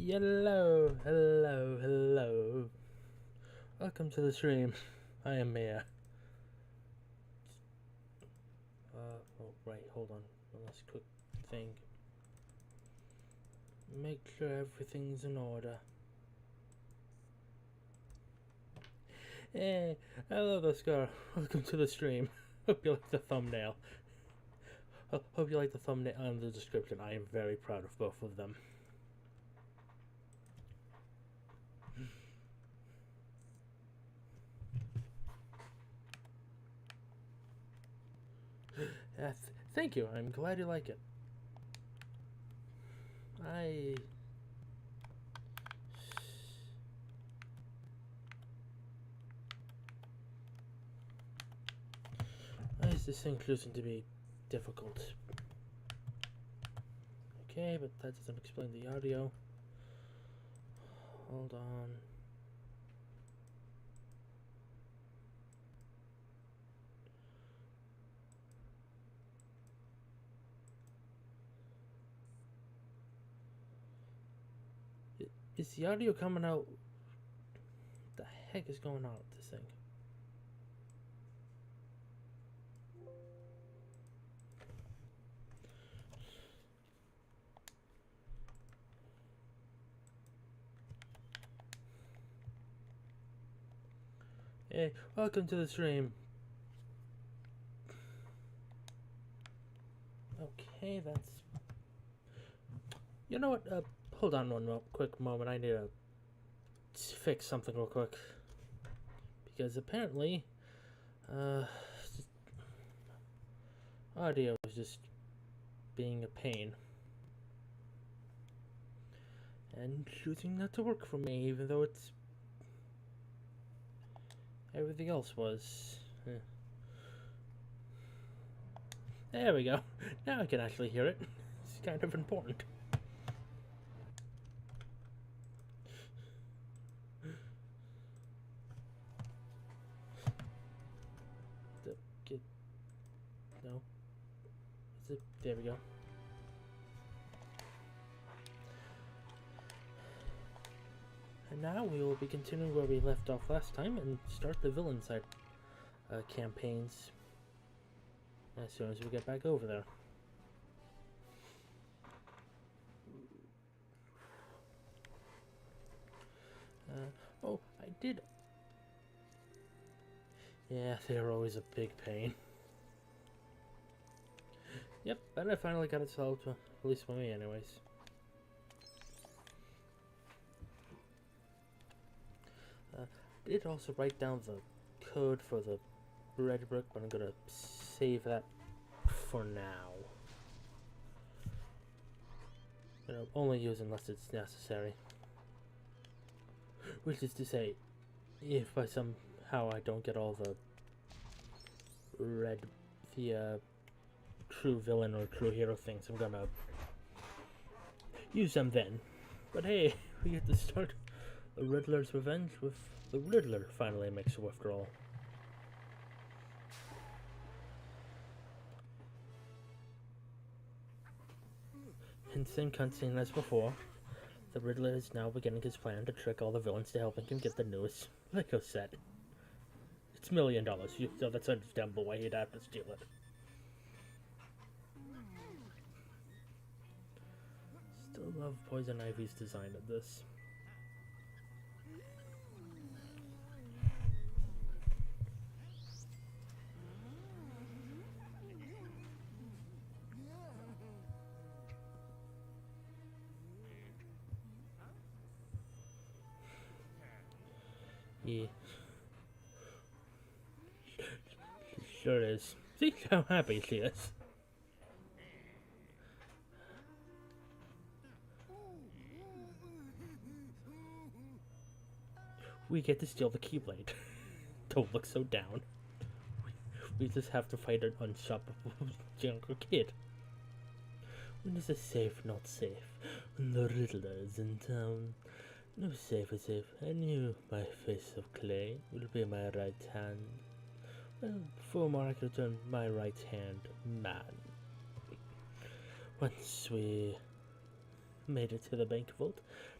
Hello. Welcome to the stream. I am Mia. Right, hold on. One last quick thing. Make sure everything's in order. Hey, hello there, Scar. Welcome to the stream. Hope you like the thumbnail. Hope you like the thumbnail and the description. I am very proud of both of them. Thank you. I'm glad you like it. Why is this thing choosing to be difficult? Okay, but that doesn't explain the audio. Hold on. Is the audio coming out? What the heck is going on with this thing? Hey, welcome to the stream. Okay, that's... You know what? Hold on one quick moment. I need to fix something real quick. Because apparently, audio is just being a pain. And choosing not to work for me, even though it's... everything else was. There we go. Now I can actually hear it. It's kind of important. No. Is it? There we go. And now we will be continuing where we left off last time and start the villain side campaigns as soon as we get back over there. Oh, I did. Yeah, they're always a big pain. Yep, and I finally got it solved, at least for me anyways. I did also write down the code for the red brick, but I'm gonna save that for now. You know, only use unless it's necessary. Which is to say, if by somehow I don't get all the true villain or true hero things, I'm gonna use them then. But hey, we get to start the Riddler's revenge with the Riddler finally makes a withdrawal. In the same cutscene as before, the Riddler is now beginning his plan to trick all the villains to helping him get the newest Lego set. It's $1 million, so that's understandable why he'd have to steal it. Still love Poison Ivy's design of this. Yeah. Sure is. See how happy she is. We get to steal the Keyblade. Don't look so down. We just have to fight an unstoppable younger kid. When is it safe, not safe? When the Riddler is in town. No safe is safe. And you, my face of clay, will be my right hand. Well, before more I can turn my right hand man. Once we made it to the bank vault,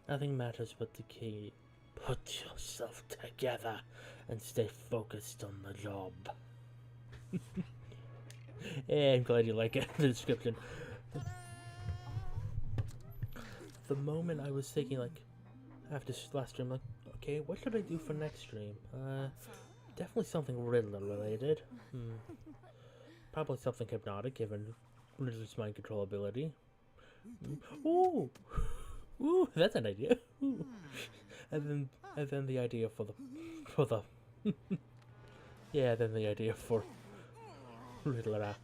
Nothing matters but the key. Put yourself together and stay focused on the job. Yeah, I'm glad you like it, the description. The moment I was thinking, like, after last stream, like, okay, what should I do for next stream? Definitely something Riddler related. Probably something hypnotic, given Riddler's mind control ability. Ooh! Ooh, that's an idea. Ooh. And then the idea for the yeah, then the idea for Riddler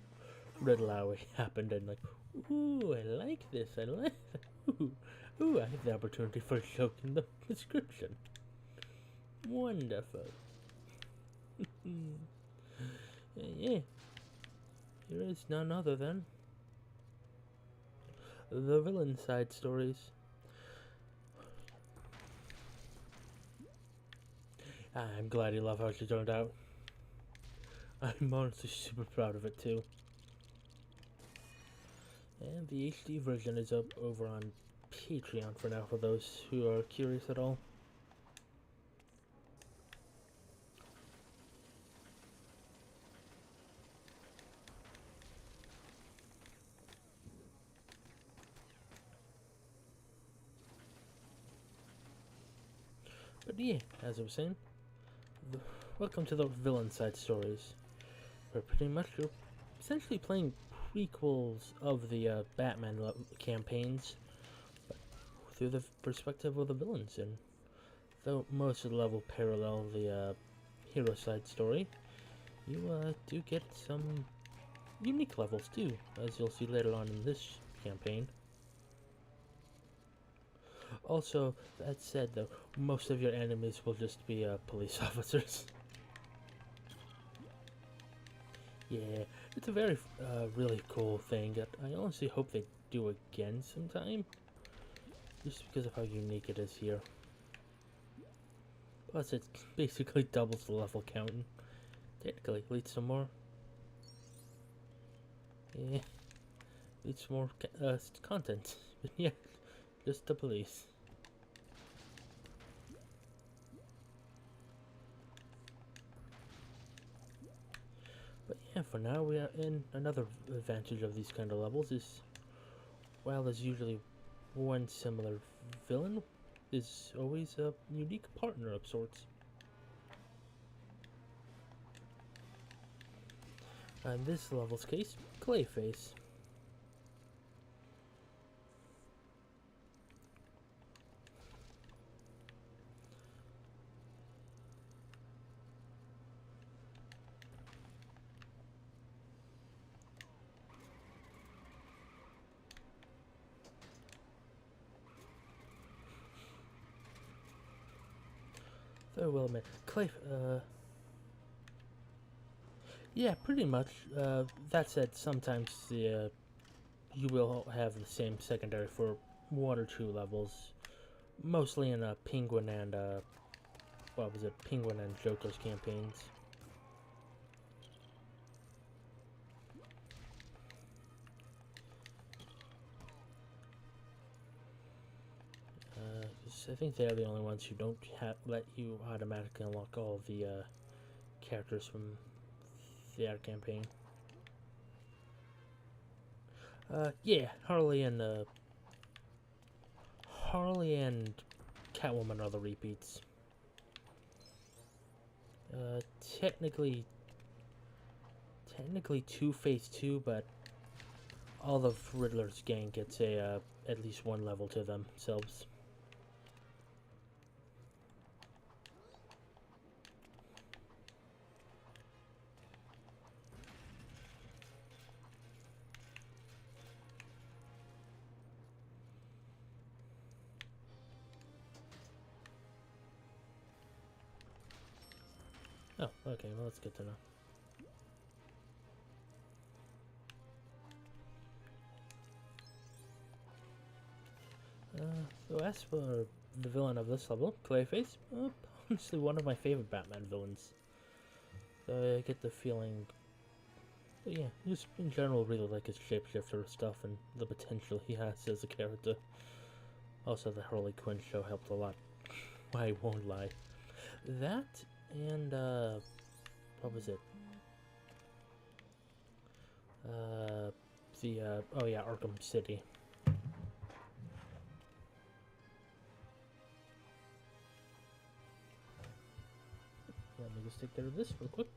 happened, and like, ooh, I like this, I like that. Ooh, I have the opportunity for a joke in the description. Wonderful. Yeah, here is none other than the villain side stories. I'm glad you love how she turned out. I'm honestly super proud of it too. And the HD version is up over on Patreon for now, for those who are curious at all. But yeah, as I was saying, welcome to the villain side stories. We're pretty much essentially playing prequels of the Batman campaigns, but through the perspective of the villains. And though most of the level parallel the hero side story, you do get some unique levels too, as you'll see later on in this campaign. Also, that said though, most of your enemies will just be police officers. Yeah, it's a very really cool thing that I honestly hope they do again sometime, just because of how unique it is here. Plus, it basically doubles the level count and technically leads to more. Yeah, leads to more content. But yeah, just the police. But yeah, for now we are in another advantage of these kind of levels is, while there's usually one similar villain, is always a unique partner of sorts. In this level's case, Clayface. Very well met. Yeah, pretty much. That said, sometimes the you will have the same secondary for one or two levels, mostly in Penguin and what was it? Penguin and Joker's campaigns. I think they're the only ones who don't let you automatically unlock all the characters from their campaign. Yeah, Harley and Catwoman are the repeats. Technically Two-Face too, but all of Riddler's gang gets a at least one level to themselves. Oh, okay, well that's good to know. So as for the villain of this level, Clayface, honestly one of my favorite Batman villains. I get the feeling, yeah, just in general really like his shapeshifter stuff and the potential he has as a character. Also, the Harley Quinn show helped a lot. I won't lie. That and what was it? Oh yeah, Arkham City. Let me just take care of this real quick.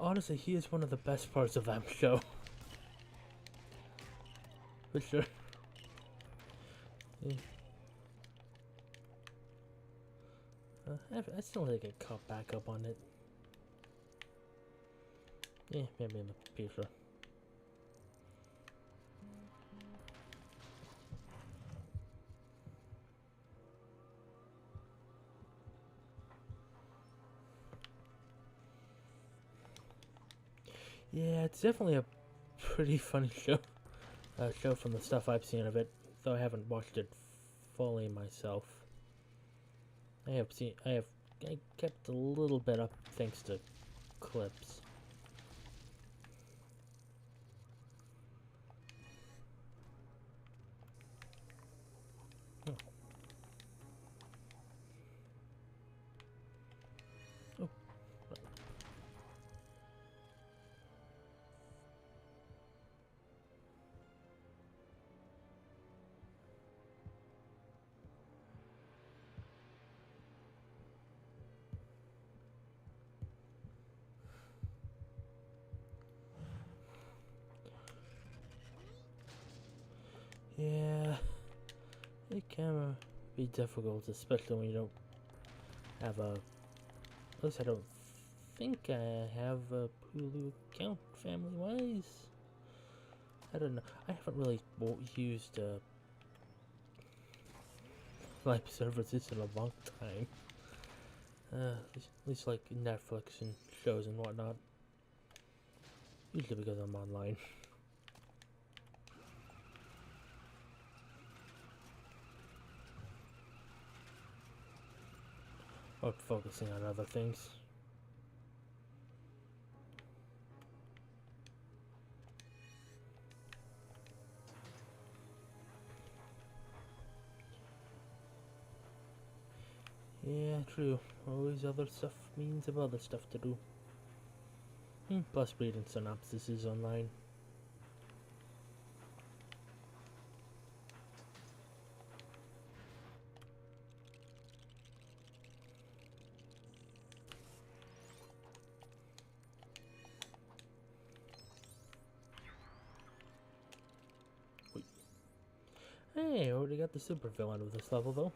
Honestly, he is one of the best parts of that show. For sure. Yeah. I still need to get caught back up on it. Yeah, maybe in the future. Yeah, it's definitely a pretty funny show. Show from the stuff I've seen of it, though I haven't watched it fully myself. I kept a little bit up thanks to clips. Oh. Oh. Yeah, it can be difficult, especially when you don't have a. At least I don't think I have a Hulu account family-wise. I don't know. I haven't really used live services in a long time. At least like Netflix and shows and whatnot. Usually because I'm online. Or focusing on other things. Yeah, true. Always other stuff means of other stuff to do. Plus reading synopsises online. Wait. Hey, I already got the super villain with this level though.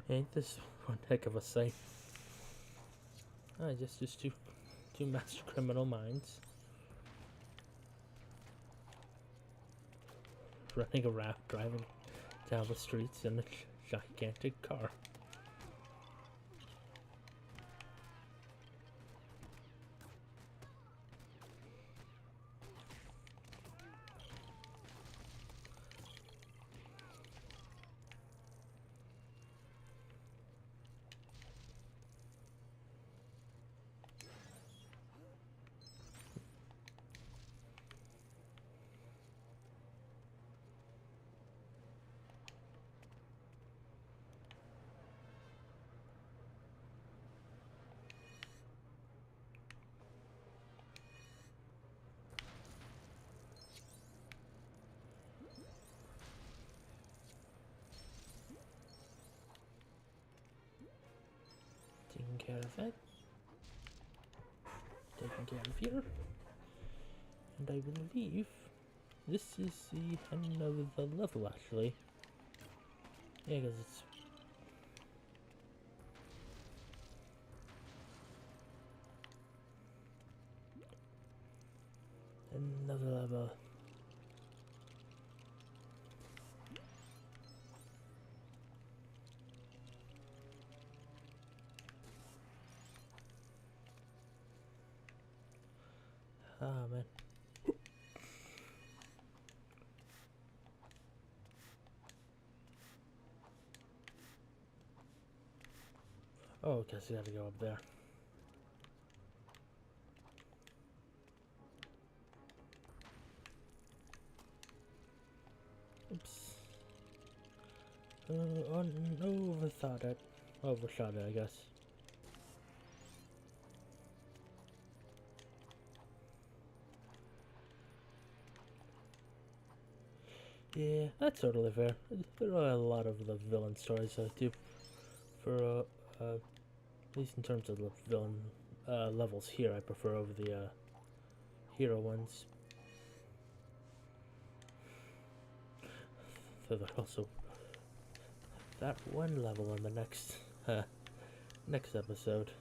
Ain't this one heck of a sight? Just two master criminal minds running around, driving down the streets in a gigantic car. care of it. Taken care of here. And I believe this is the end of the level, actually. Yeah, because it's... another level. Ah, man. Oh, guess I gotta go up there. Oops. Overthought it. Overshot it, I guess. Yeah, that's totally fair. There are a lot of the villain stories I do for, at least in terms of the villain levels here, I prefer over the hero ones. So there's also that one level in the next next episode.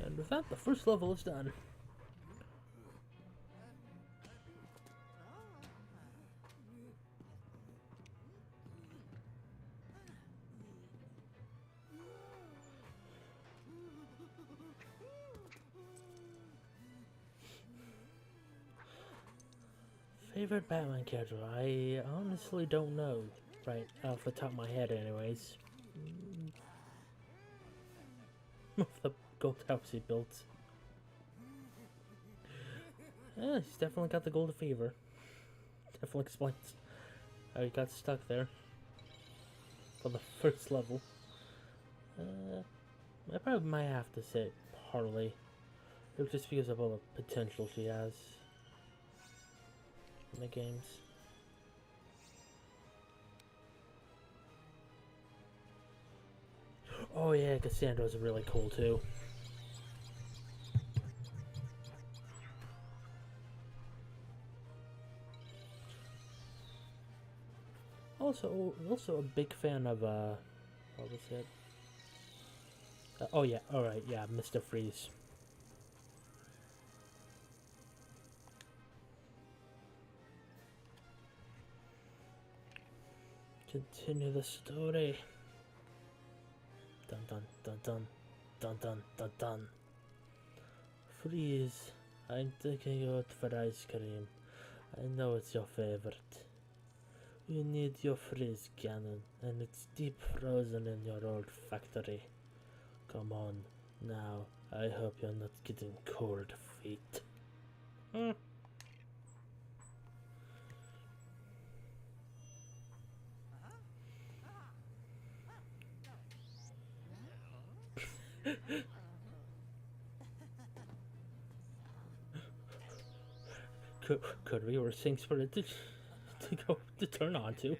And with that, the first level is done. Favorite Batman character? I honestly don't know, right off the top of my head anyways. The gold house he built. Yeah, he's definitely got the golden fever. Definitely explains how he got stuck there for the first level. I probably might have to say Harley. Just because of all the potential she has in the games. Oh yeah, Cassandra's really cool too. Also a big fan of what was it? Oh yeah, alright, yeah, Mr. Freeze. Continue the story. Dun dun dun dun dun dun dun dun. Freeze, I'm taking out for ice cream. I know it's your favorite. You need your freeze cannon, and it's deep frozen in your old factory. Come on, now. I hope you're not getting cold feet. Could we were things for it to turn on to?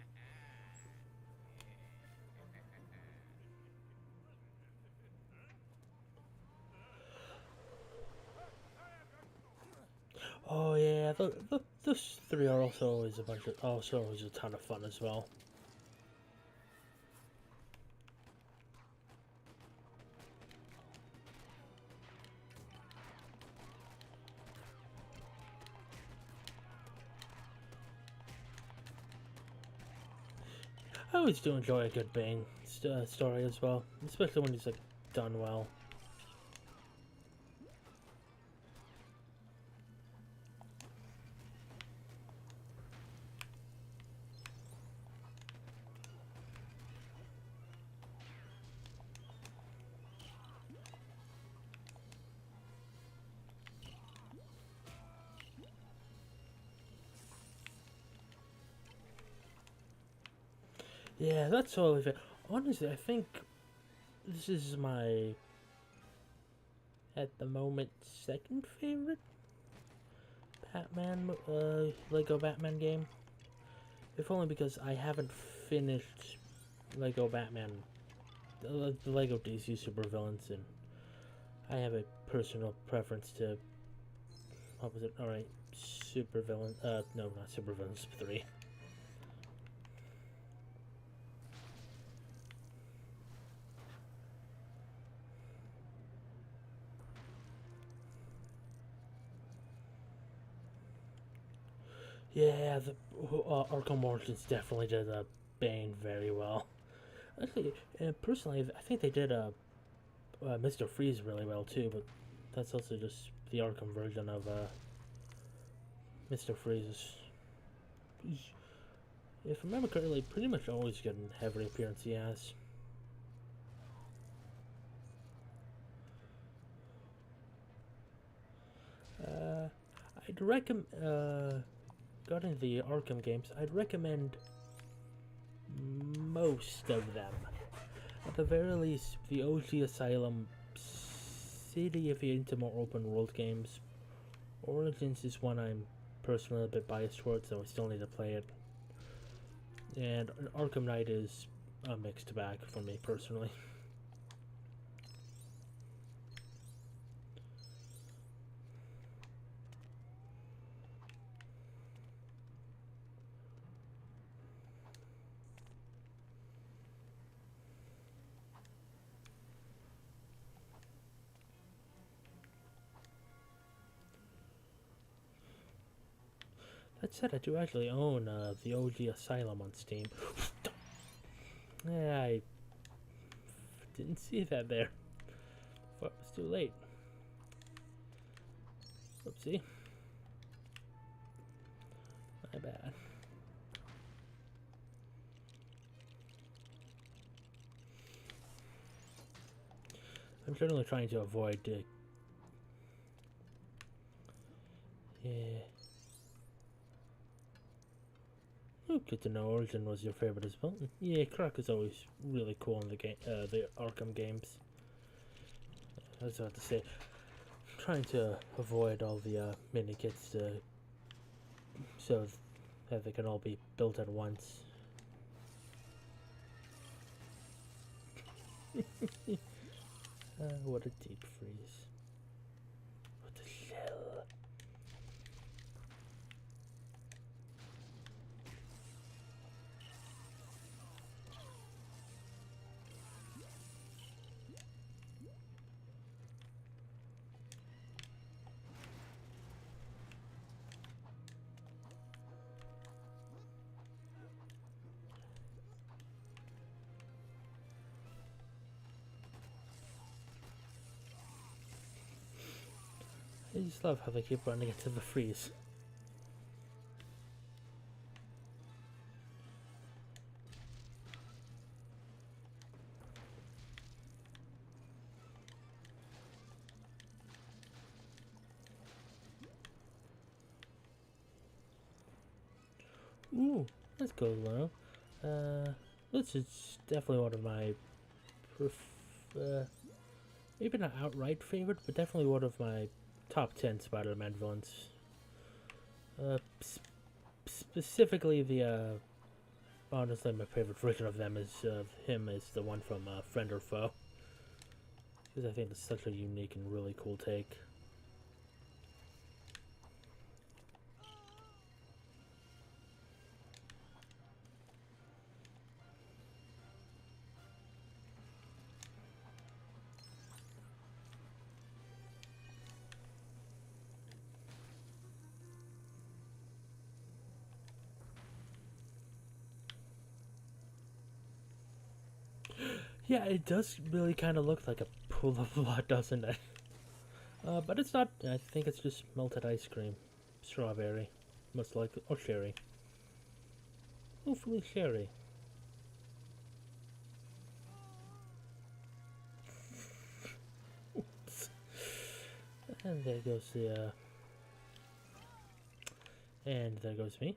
Oh yeah, those three are also always always a ton of fun as well. I always do enjoy a good Bane story as well, especially when he's like done well. Yeah, that's totally fair. Honestly, I think this is my, at the moment, second favorite Lego Batman game. If only because I haven't finished Lego Batman, the Lego DC supervillains, and I have a personal preference to, what was it? Alright, supervillain, no, not supervillains 3. Yeah, the Arkham Origins definitely did Bane very well. Actually, personally, I think they did Mr. Freeze really well too, but that's also just the Arkham version of Mr. Freeze. If I remember correctly, pretty much always getting every appearance he has. I'd recommend, regarding the Arkham games, I'd recommend most of them. At the very least, the OG Asylum, City if you're into more open world games. Origins is one I'm personally a bit biased towards, so I still need to play it. And Arkham Knight is a mixed bag for me personally. That said, I do actually own the OG Asylum on Steam. Yeah, I didn't see that there. Thought it was too late. Oopsie. My bad. I'm certainly trying to avoid yeah. Oh, good to know Origin was your favorite as well. Yeah, Croc is always really cool in the Arkham games. I was about to say, I'm trying to avoid all the mini kits so that they can all be built at once. What a deep freeze. What the hell? I just love how they keep running into the freeze. Ooh, that's cool, though. This is definitely one of my maybe not outright favorite, but definitely one of my top 10 Spider-Man villains. Specifically honestly, my favorite version of them is him is the one from Friend or Foe. Because I think it's such a unique and really cool take. Yeah, it does really kind of look like a pool of blood, doesn't it? But it's not. I think it's just melted ice cream. Strawberry. Most likely. Or cherry. Hopefully cherry. And there goes the, and there goes me.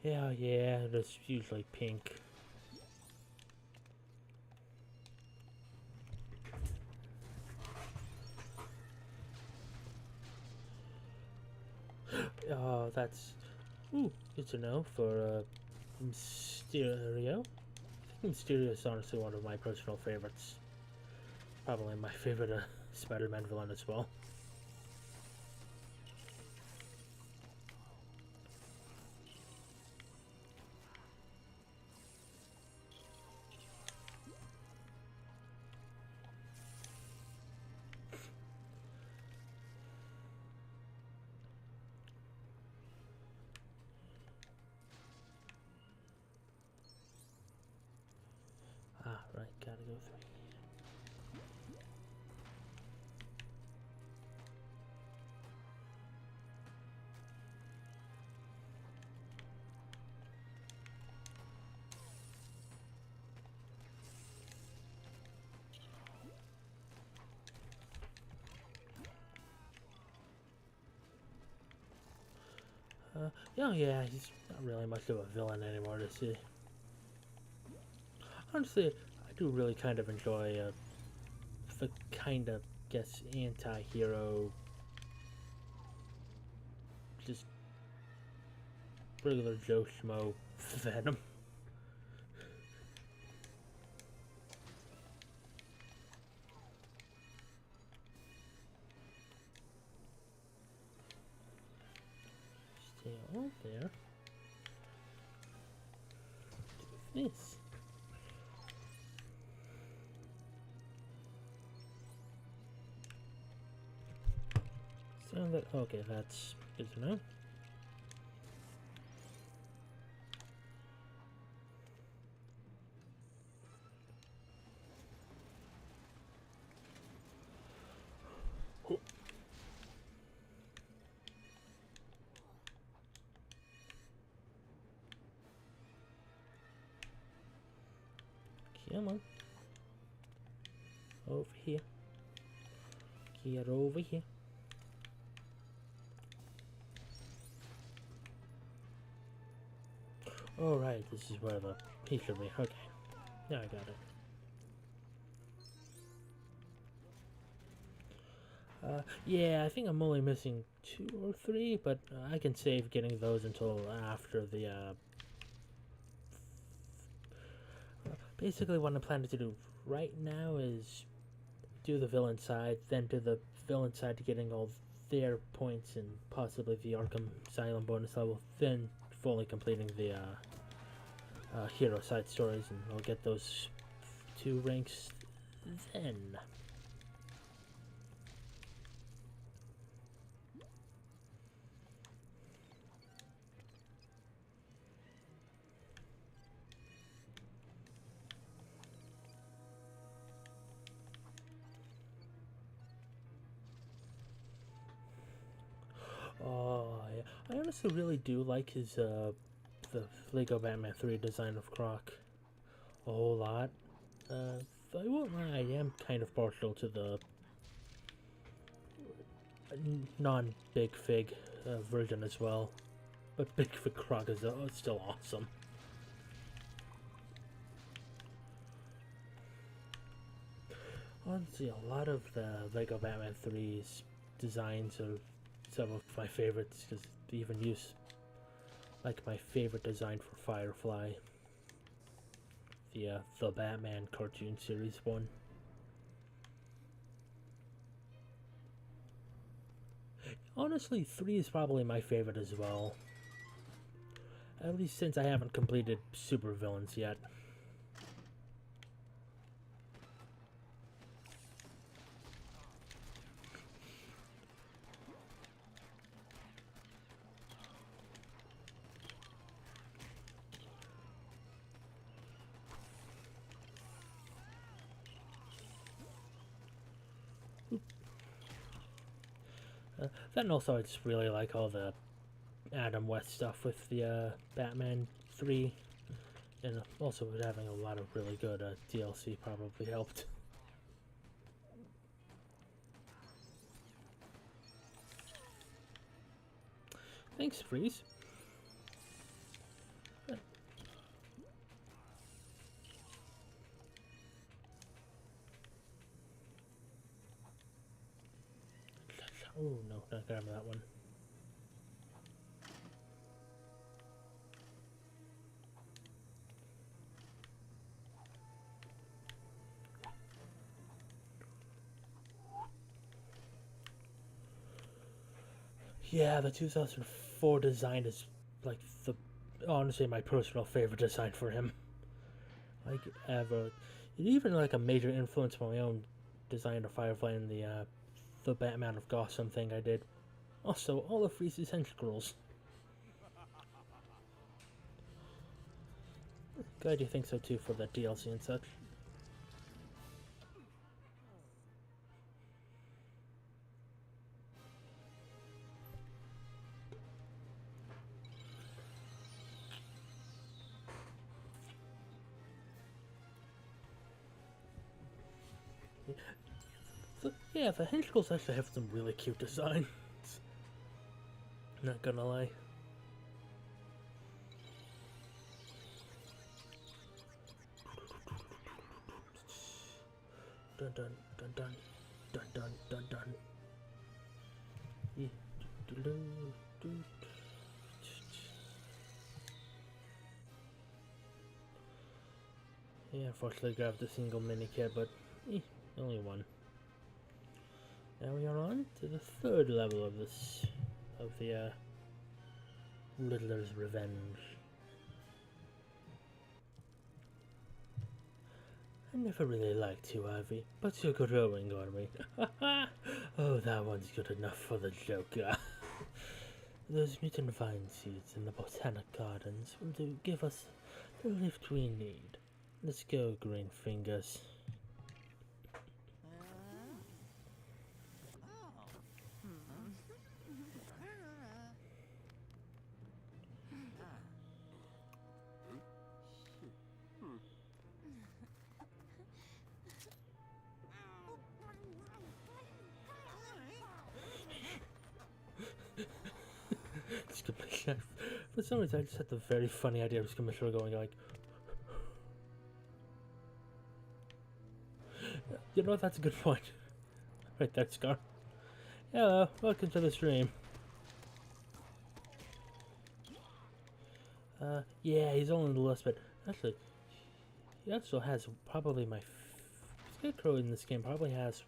Yeah, that's usually pink. That's good to know for Mysterio. I think Mysterio is honestly one of my personal favorites. Probably my favorite Spider-Man villain as well. Ah, right, gotta go through. Yeah, he's not really much of a villain anymore to see. Honestly, I do really kind of enjoy the kind of, guess, anti-hero, just regular Joe Schmo Venom. Still there. This. So that, okay, that's good to know. Come on. Over here. Get over here. Oh, right, this is where the piece should be. Okay. Now I got it. Yeah, I think I'm only missing 2 or 3, but I can save getting those until after the, basically what I'm planning to do right now is do the villain side, then do the villain side to getting all their points and possibly the Arkham Asylum bonus level, then fully completing the, hero side stories, and I'll get those 2 ranks then. Oh, yeah. I honestly really do like his, the Lego Batman 3 design of Croc a whole lot. I won't lie, I am kind of partial to the non-Big Fig version as well. But Big Fig Croc is still awesome. Honestly, a lot of the Lego Batman 3's designs are some of my favorites, because they even use, like, my favorite design for Firefly, the Batman cartoon series one. Honestly, 3 is probably my favorite as well. At least since I haven't completed Super Villains yet. Then also, I just really like all the Adam West stuff with the Batman 3. And also having a lot of really good DLC probably helped. Thanks, Freeze. Oh no, not grabbing that one. Yeah, the 2004 design is like the honestly my personal favorite design for him. Like ever. It even like a major influence for my own design of Firefly in the Batman of Gotham thing I did. Also, all of Reese's hench girls. Glad you think so too for that DLC and such. So, yeah, the hench girls actually have some really cute designs. Not gonna lie. Dun dun dun dun dun dun dun dun. Yeah. Yeah, unfortunately grabbed a single mini kit, but only one. Now we are on to the third level of the Riddler's Revenge. I never really liked you, Ivy, but you're growing on me. Oh, that one's good enough for the Joker. Those mutant vine seeds in the botanic gardens will give us the lift we need. Let's go, Green Fingers. For some reason, I just had the very funny idea of Commissioner going like, you know, that's a good point. Right there, Scar. Hello, welcome to the stream. Yeah, he's only the list, but actually, he also has probably my Scarecrow in this game probably has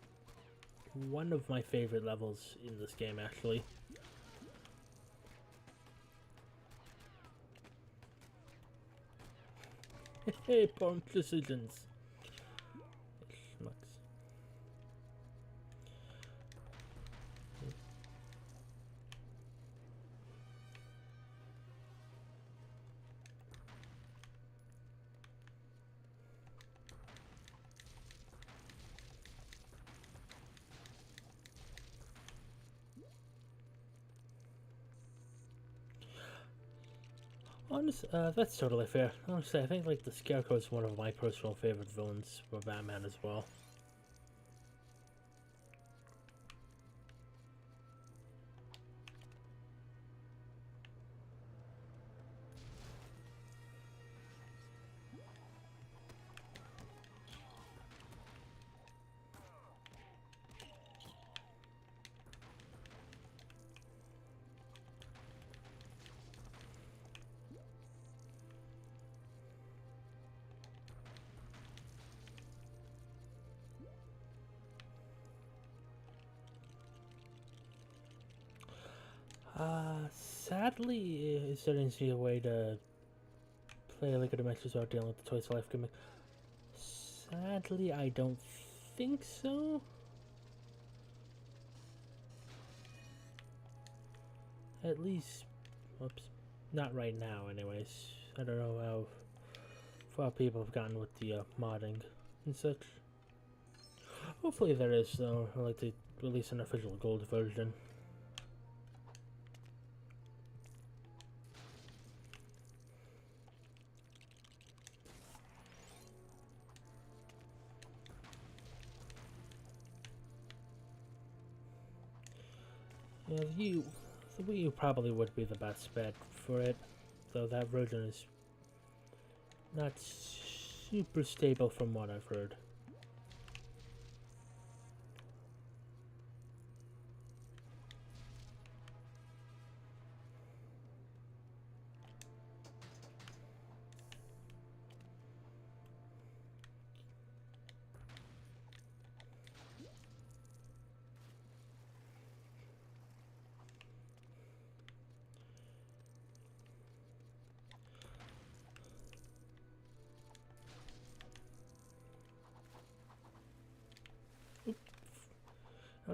one of my favorite levels in this game, actually. Hey, poor decisions. Schmucks. Honestly, that's totally fair. Honestly, I think like the Scarecrow is one of my personal favorite villains for Batman as well. Sadly, is there any a way to play like a Dimensions without dealing with the Toys to Life gimmick? Sadly, I don't think so. At least, oops, not right now anyways. I don't know how far people have gotten with the modding and such. Hopefully there is though, I'd like to release an official gold version. Yeah, the Wii U probably would be the best bet for it, though that version is not super stable from what I've heard.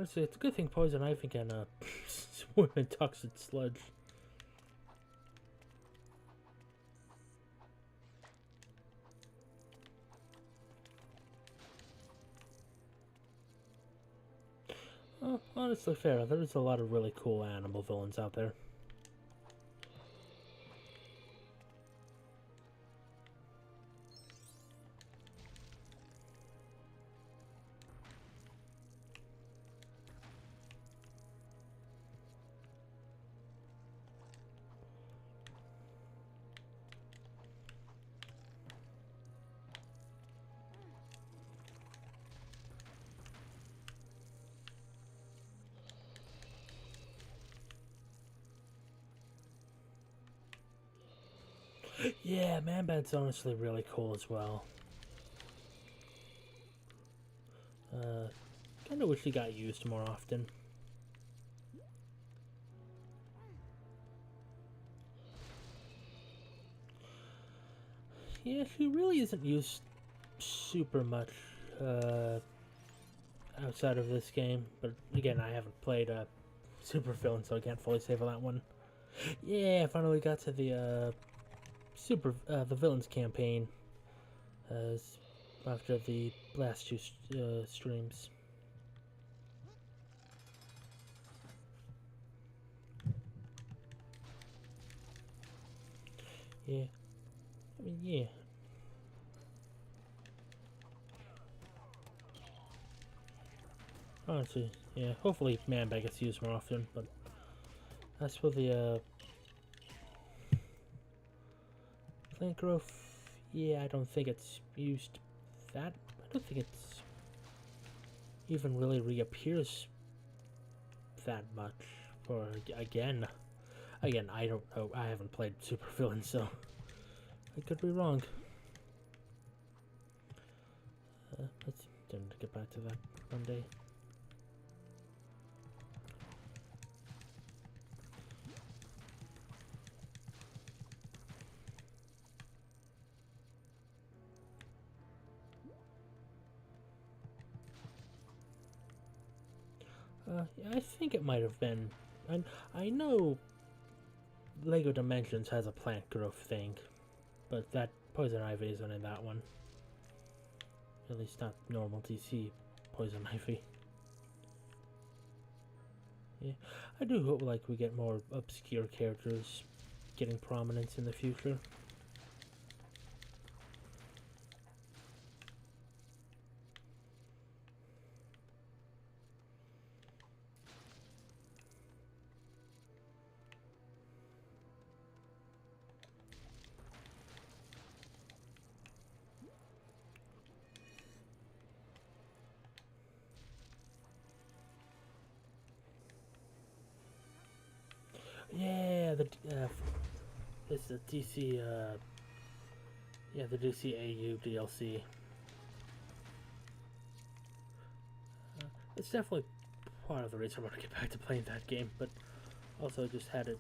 Honestly, it's a good thing Poison Ivy can swim in toxic sludge. Honestly, fair. There's a lot of really cool animal villains out there. Yeah, Man-Bat's honestly really cool as well. Kinda wish he got used more often. Yeah, he really isn't used super much outside of this game. But again, I haven't played Super Villain, so I can't fully say for that one. Yeah, I finally got to the the Villains campaign after the last two streams. Yeah, I mean, yeah. Honestly, yeah. Hopefully, Man-Bat gets used more often. But as for the plant growth, yeah, I don't think it's used that. I don't think it's even really reappears that much. Or again, I don't know. I haven't played Super Villain, so I could be wrong. Let's get back to that one day. Yeah, I think it might have been. I know Lego Dimensions has a plant growth thing, but that Poison Ivy isn't in that one. At least not normal DC Poison Ivy. Yeah, I do hope like we get more obscure characters getting prominence in the future. Yeah, it's the DC, yeah, the DC AU DLC. It's definitely part of the reason I want to get back to playing that game, but also just had it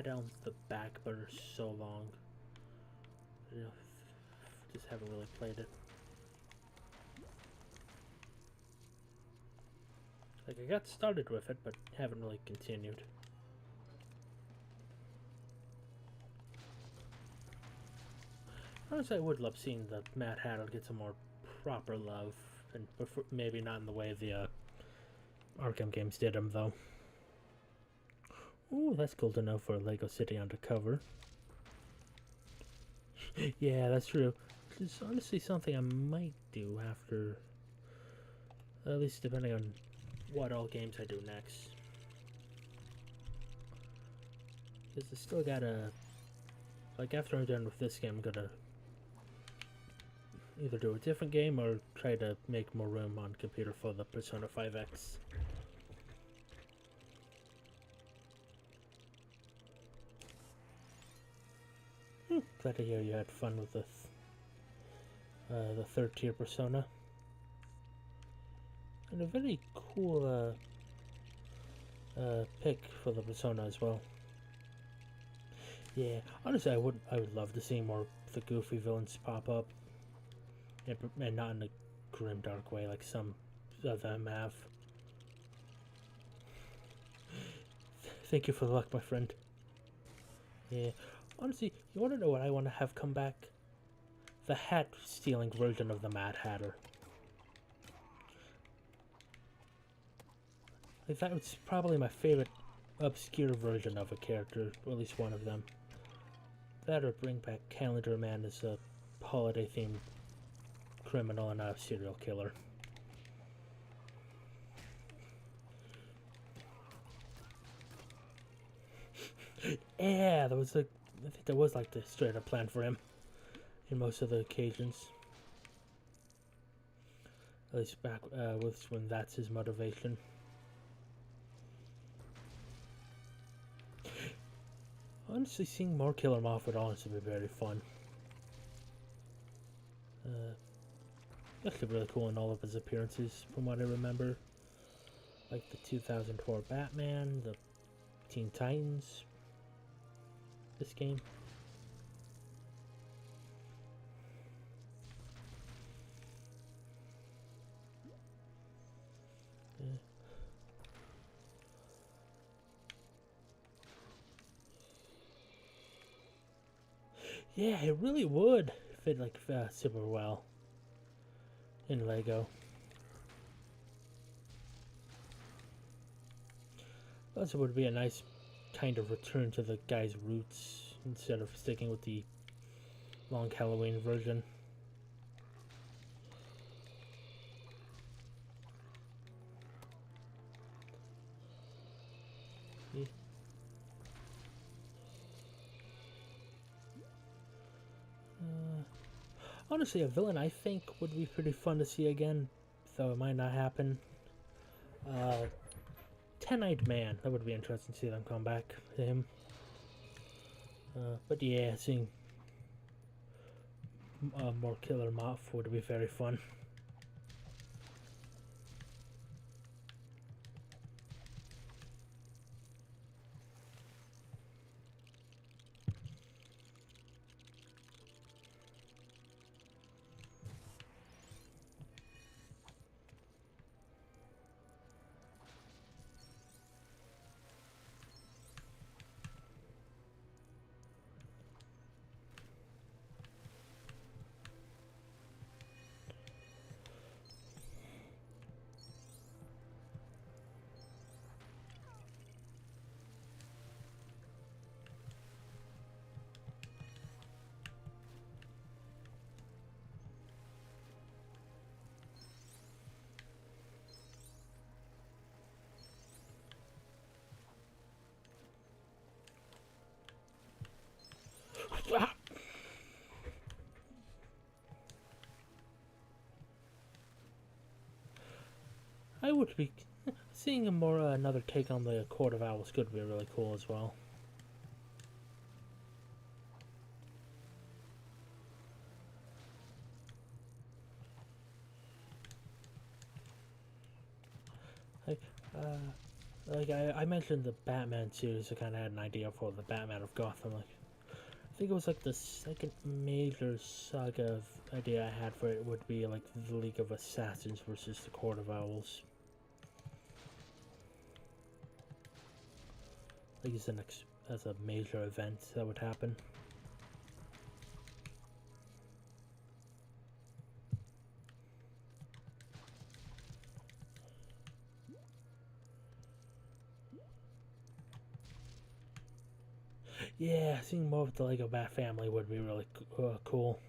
on the back burner so long. You know, just haven't really played it. Like, I got started with it, but haven't really continued. Honestly, I would love seeing the Mad Hatter get some more proper love, and maybe not in the way the Arkham games did him, though. Ooh, that's cool to know for Lego City Undercover. Yeah, that's true. It's honestly something I might do after, at least depending on what all games I do next. Because I still gotta, like, after I'm done with this game, I'm gonna either do a different game or try to make more room on computer for the Persona 5X. Glad to hear you had fun with the third tier Persona. And a very cool pick for the Persona as well. Yeah, honestly, I would love to see more of the goofy villains pop up, and not in a grim dark way like some of them have. Thank you for the luck, my friend. Yeah. Honestly, you want to know what I want to have come back? The hat-stealing version of the Mad Hatter. Like, that was probably my favorite obscure version of a character, or at least one of them. That or bring back Calendar Man as a holiday-themed criminal and not a serial killer. Yeah, there was I think there was like the straight up plan for him in most of the occasions. At least back with when that's his motivation. Honestly, seeing more Killer Moth would honestly be very fun. Actually really cool in all of his appearances, from what I remember. Like the 2004 Batman, the Teen Titans, this game. Yeah, it really would fit like super well in Lego. Also, would be a nice kind of return to the guy's roots instead of sticking with the long Halloween version. Yeah. Honestly, a villain I think would be pretty fun to see again, though it might not happen. Ten-Eyed Man, that would be interesting to see them come back to him. But yeah, seeing more Killer Moth would be very fun. I would be seeing a more another take on the Court of Owls could be really cool as well. Like, I mentioned the Batman series. I kind of had an idea for the Batman of Gotham. Like, I think it was like the second major saga of idea I had for it would be like the League of Assassins versus the Court of Owls. Like as a major event that would happen. Yeah, seeing more of the Lego Bat family would be really cool.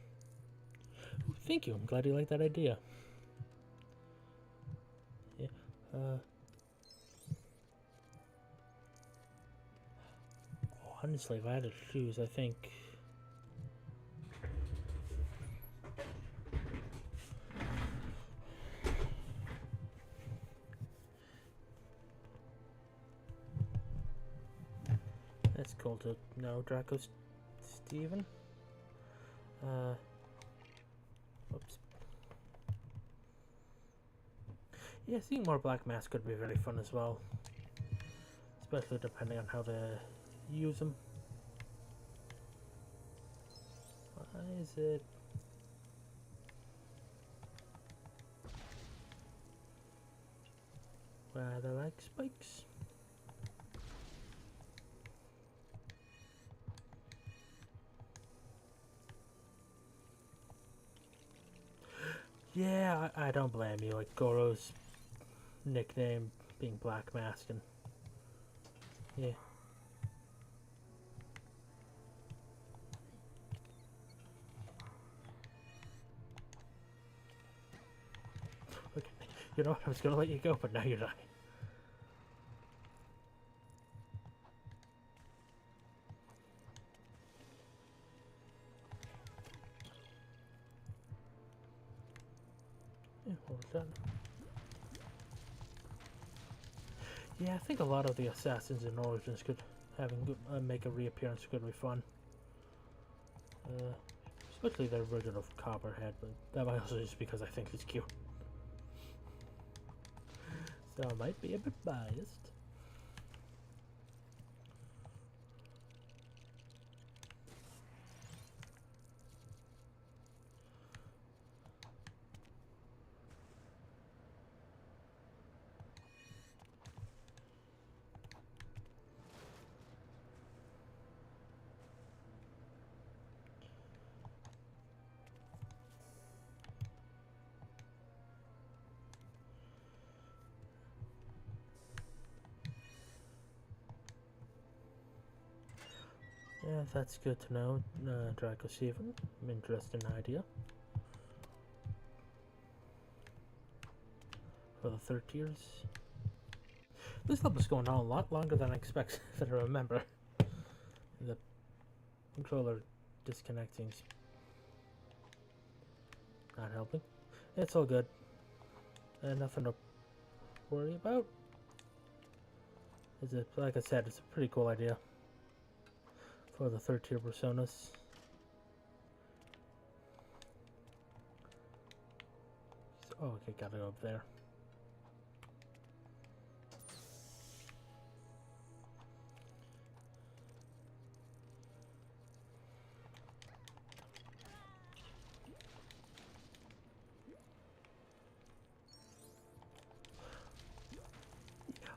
Thank you. I'm glad you liked that idea. Yeah. Honestly, if I had to choose, I think. That's cool to know, Draco Steven. Oops. Yeah, seeing more Black Mask could be very fun as well. Especially depending on how they use them. Why is it? Why they like spikes? Yeah, I don't blame you. Like Goro's nickname being Black Mask, and yeah. Okay, you know what? I was gonna let you go, but now you're dying. Yeah, what was that? Yeah, I think a lot of the assassins in Origins could make a reappearance could be fun. Especially the version of Copperhead, but that might also just because I think he's cute. So I might be a bit biased. Yeah, that's good to know. Draco Seven, interesting idea. For the third tiers. This level's going on a lot longer than I expected to remember. The controller disconnecting's not helping. It's all good. Nothing to worry about. Like I said, it's a pretty cool idea for the third tier personas. Oh, okay, gotta go up there.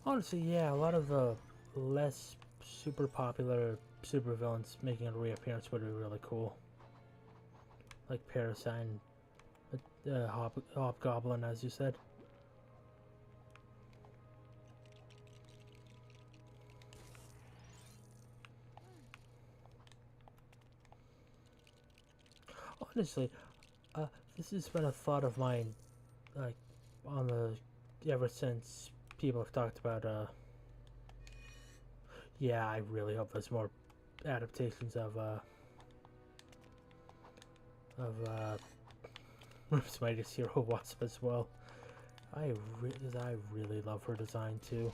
Honestly, yeah, a lot of the less super popular supervillains making a reappearance would be really cool. Like Parasite, Hobgoblin, as you said. Honestly, this has been a thought of mine, like, on the ever since people have talked about. Yeah, I really hope there's more adaptations of Rip's Mightiest Hero Wasp as well. I really love her design too.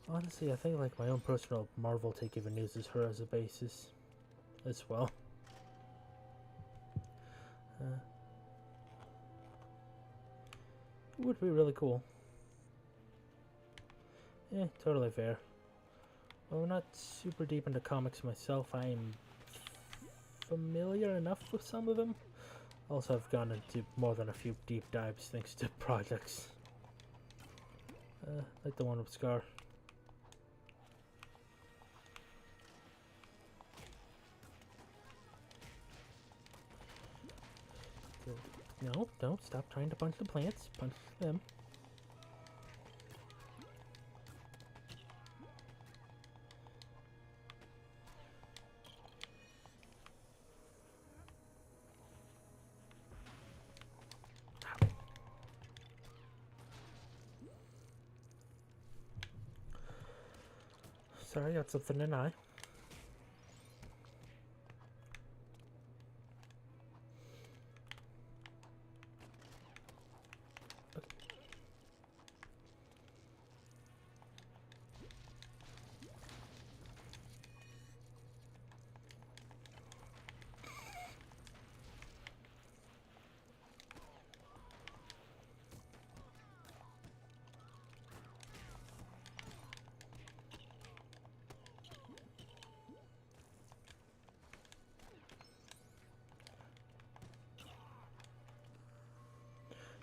Honestly, I think like my own personal Marvel take even uses her as a basis as well. It would be really cool. Yeah, totally fair. Well, I'm not super deep into comics myself. I'm familiar enough with some of them. Also, I've gone into more than a few deep dives thanks to projects. Like the one with Scar. No, don't stop trying to punch the plants. Punch them. Sorry, got something in eye.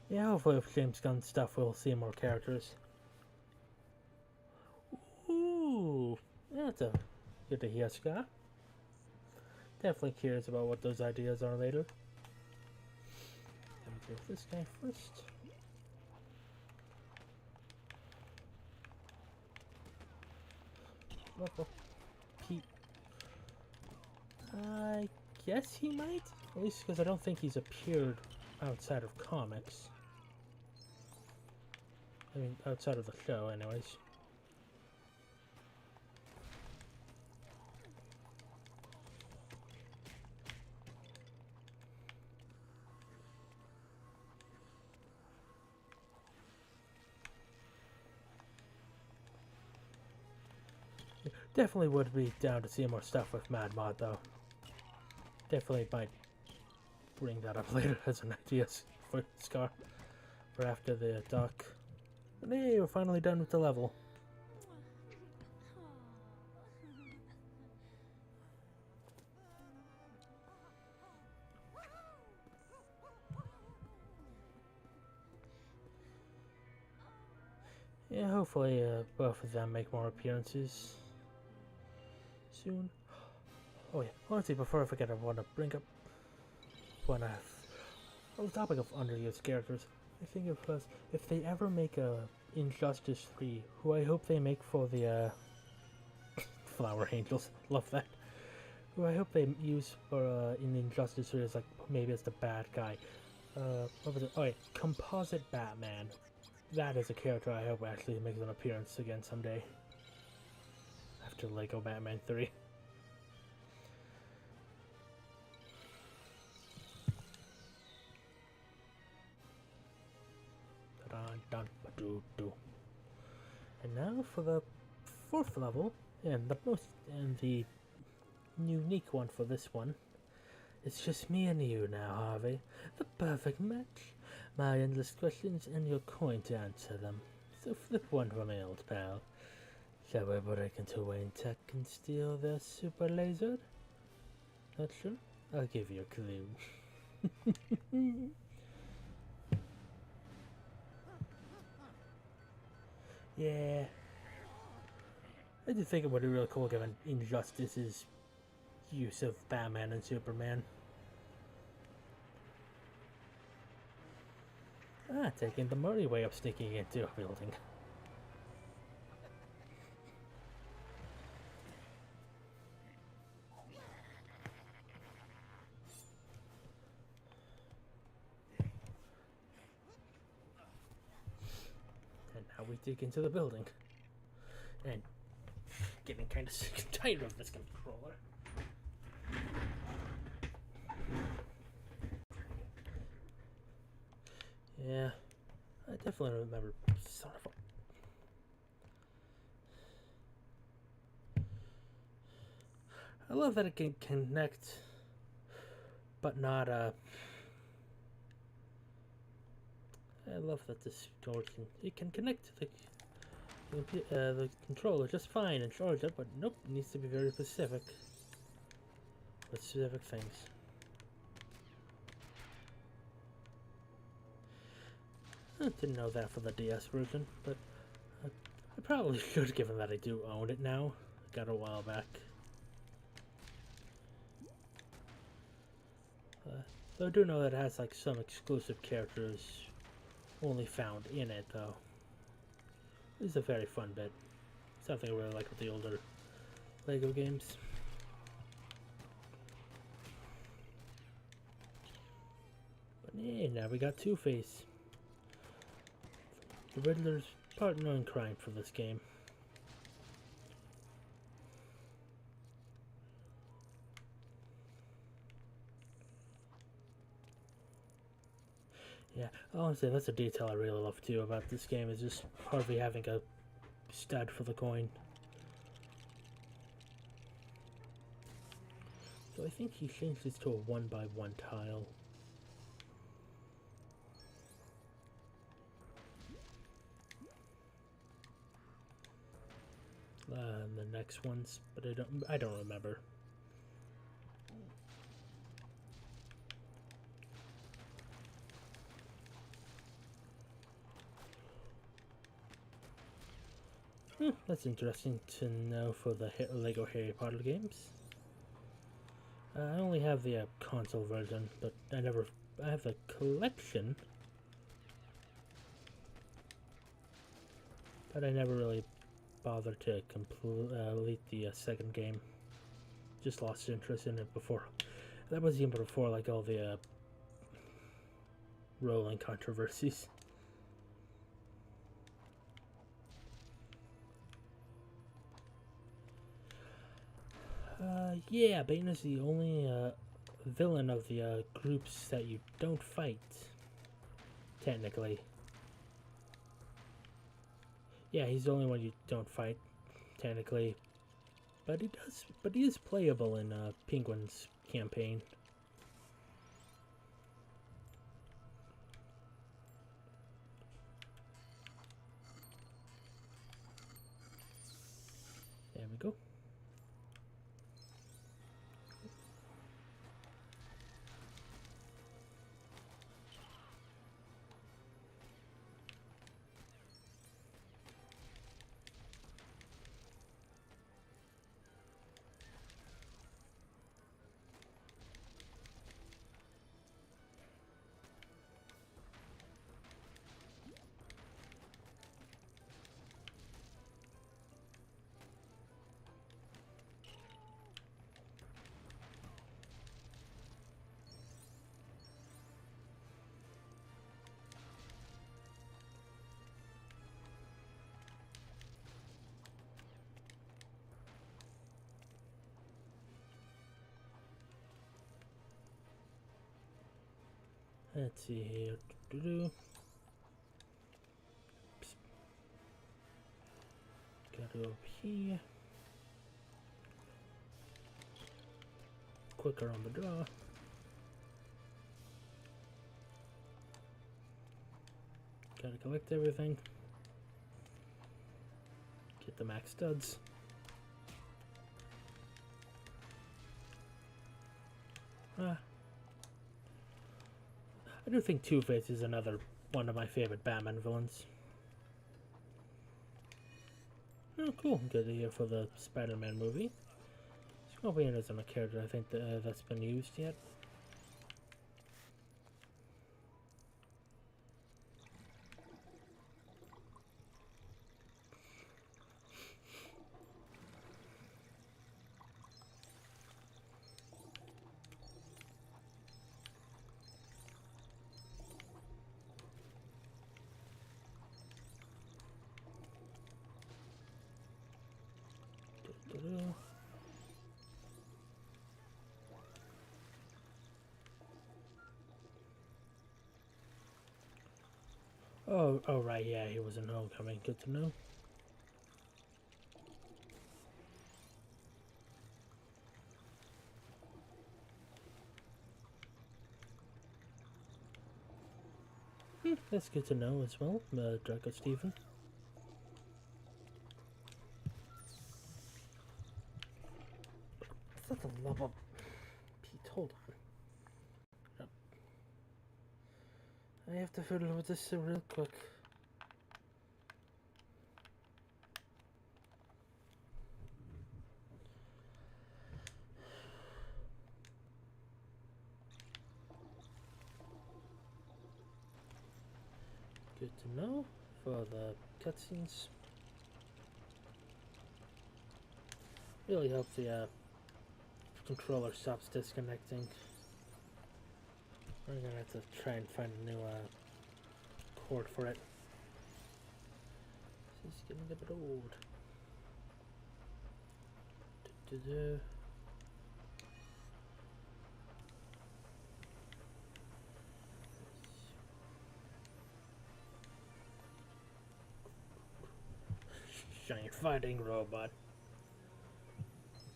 Yeah, hopefully with James Gunn stuff we'll see more characters. Ooh, that's a good to hear, Scott. Definitely curious about what those ideas are later. take this guy first. Level. Pete. I guess he might? At least because I don't think he's appeared outside of comics. I mean, outside of the show, anyways. Definitely would be down to see more stuff with Mad Mod, though. Definitely might bring that up later as an idea for Scar. For after the dock. But hey, we're finally done with the level. Yeah, hopefully both of them make more appearances soon. Oh yeah, honestly, before I forget, I want to bring up on the topic of underused characters. I think if they ever make a Injustice 3, who I hope they make for the Flower Angels, love that. Who I hope they use for in Injustice 3 is like maybe as the bad guy. What was it? Oh yeah, Composite Batman. That is a character I hope actually makes an appearance again someday. After Lego Batman 3. Dun, dun, doo. And now for the 4th level, and the unique one for this one. It's just me and you now, Harvey. The perfect match. My endless questions and your coin to answer them. So flip one for me, old pal. Shall we break into Wayne Tech and steal their super laser? Not sure? I'll give you a clue. Yeah. I just think it would be really cool given Injustice's use of Batman and Superman. Taking the Murray way of sneaking into a building. And now we dig into the building. And getting kind of sick and tired of this controller. Yeah, I definitely remember. Son of a... I love that it can connect, but not I love that this door it can connect to the controller just fine and charge it, but nope, it needs to be very specific with specific things. I didn't know that for the DS version, but I probably should, given that I do own it now. I got it a while back. Though I do know that it has like some exclusive characters only found in it, though. This is a very fun bit. Something I really like with the older Lego games. But yeah, now we got Two-Face. The Riddler's partner in crime for this game. Yeah, honestly, that's a detail I really love too about this game, is just Harvey having a stud for the coin. So I think he changed this to a 1x1 tile. And the next ones, but I don't remember. That's interesting to know for the Lego Harry Potter games. I only have the console version, but I never I have a collection, but I never really bothered to complete the second game. Just lost interest in it before. That was even before like all the rolling controversies. Yeah, Bane is the only villain of the groups that you don't fight, technically. Yeah, he's the only one you don't fight, technically. But he is playable in Penguin's campaign. There we go. Let's see here. Gotta go up here. Quicker on the draw. Gotta collect everything. Get the max studs. I do think Two-Face is another one of my favorite Batman villains. Oh, cool. Good to hear for the Spider-Man movie. Scorpion isn't a character I think that's been used yet. Oh right, yeah, he was in Homecoming. Good to know. That's good to know as well, Draco Steven. For the love of Pete, hold on. I have to fiddle with this real quick. Good to know for the cutscenes. Really hope the controller stops disconnecting. We're gonna have to try and find a new cord for it. This is getting a bit old. Giant fighting robot.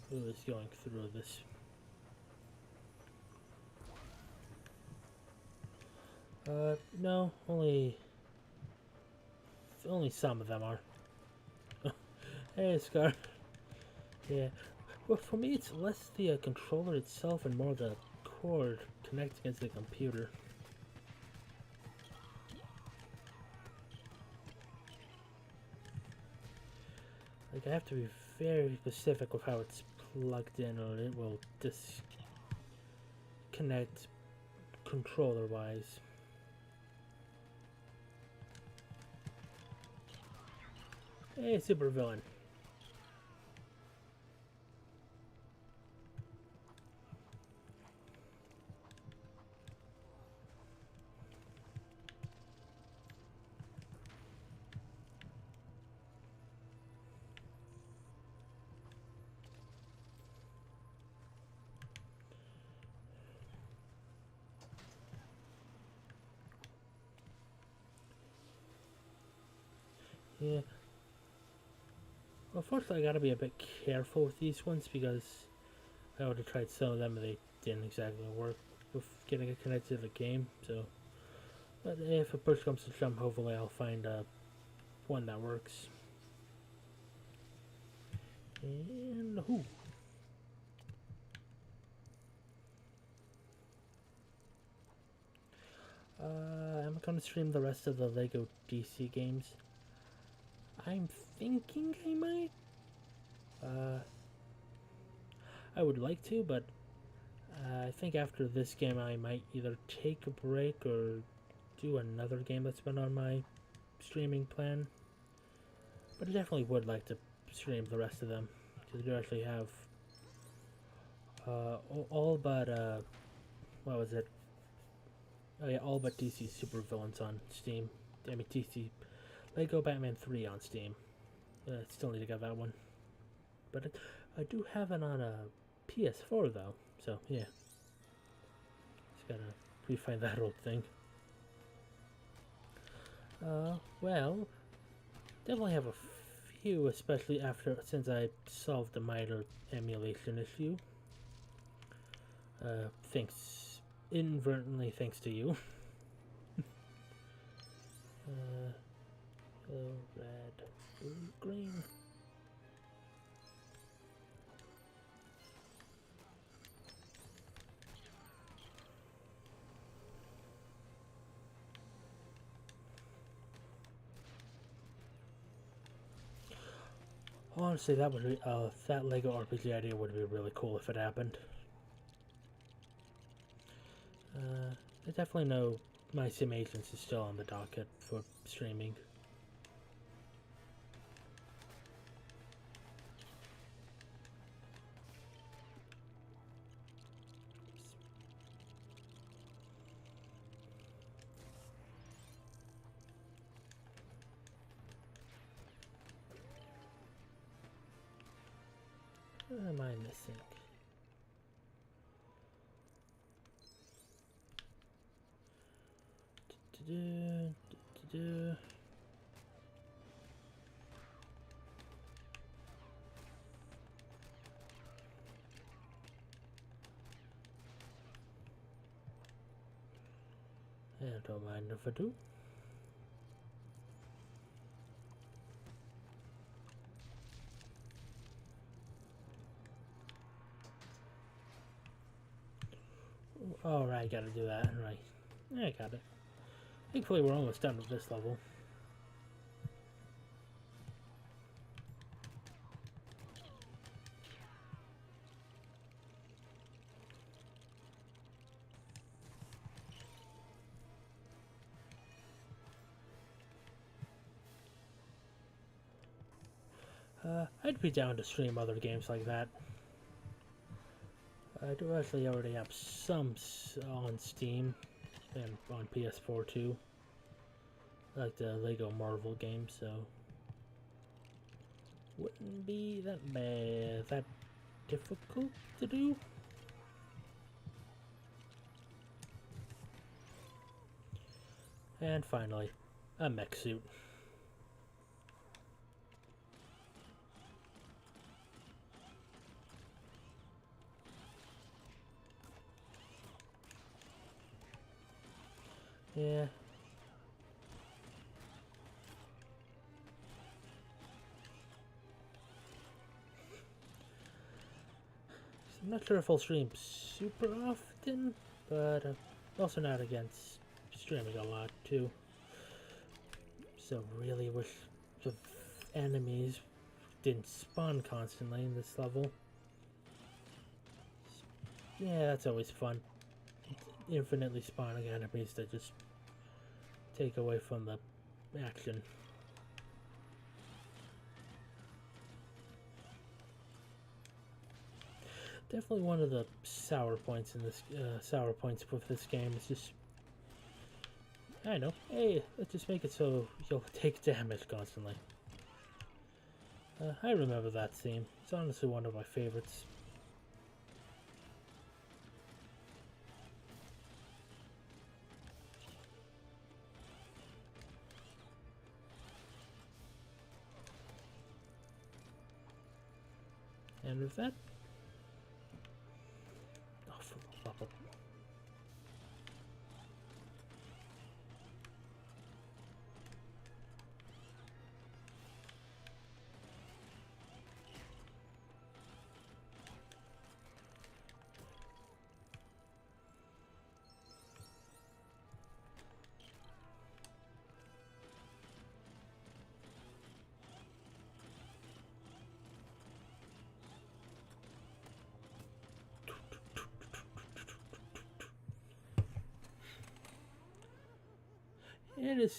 Who is going through this? No, only some of them are. Hey, Scar. Yeah. Well, for me, it's less the controller itself and more the cord connecting to the computer. Like, I have to be very specific with how it's plugged in, or it will disconnect controller-wise. Hey, supervillain. Yeah. Unfortunately, I gotta be a bit careful with these ones because I already tried some of them and they didn't exactly work with getting it connected to the game. So, but if a push comes to shove, hopefully I'll find one that works. And who? I'm gonna stream the rest of the Lego DC games. I'm thinking I might. I would like to, but I think after this game I might either take a break or do another game that's been on my streaming plan. But I definitely would like to stream the rest of them because I do actually have all but what was it? Oh yeah, all but DC Supervillains on Steam. I mean DC Lego Batman 3 on Steam. Still need to get that one, but I do have it on a PS4 though. So yeah, just gotta re-find that old thing. Well, definitely have a few, especially since I solved the minor emulation issue. Thanks, inadvertently thanks to you. Yellow, red, blue, green. Honestly, that would be, that Lego RPG idea would be really cool if it happened. I definitely know my Sim Agents is still on the docket for streaming. What am I missing? I don't mind if I do. Oh, right, gotta do that, right. Yeah, I got it. Thankfully, we're almost done with this level. I'd be down to stream other games like that. I do actually already have some on Steam and on PS4 too. Like the Lego Marvel game, so wouldn't be that bad, that difficult to do. And finally, a mech suit. Yeah. I'm not sure if I'll stream super often, but also not against streaming a lot too. So really wish the enemies didn't spawn constantly in this level. Yeah, that's always fun. infinitely spawning enemies that just take away from the action. Definitely one of the sour points in this with this game is just, I don't know, hey, let's just make it so you'll take damage constantly. I remember that theme. It's honestly one of my favorites. And with that, it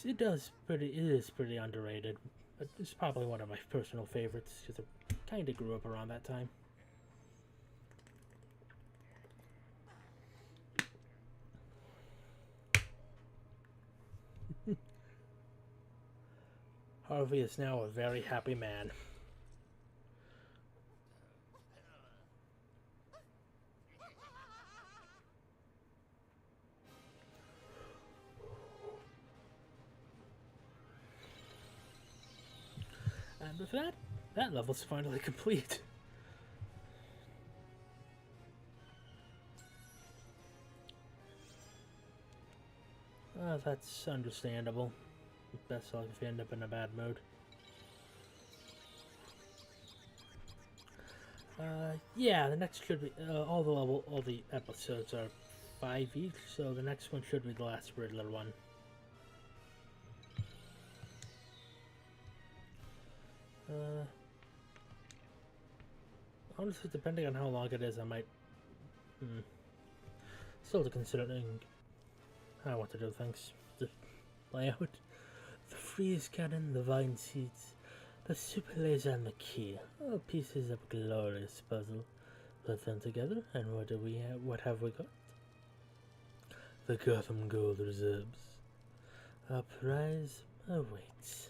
is pretty underrated, but it's probably one of my personal favorites because I kind of grew up around that time. Harvey is now a very happy man. And with that, that level's finally complete. That's understandable. Best luck if you end up in a bad mood. Yeah, the next should be all the episodes are 5 each, so the next one should be the last Riddler one. Honestly, depending on how long it is, I might still considering how I want to do things. The layout, the freeze cannon, the vine seeds, the super laser, and the key. All pieces of a glorious puzzle. Put them together, and what have we got? The Gotham Gold Reserves. Our prize awaits.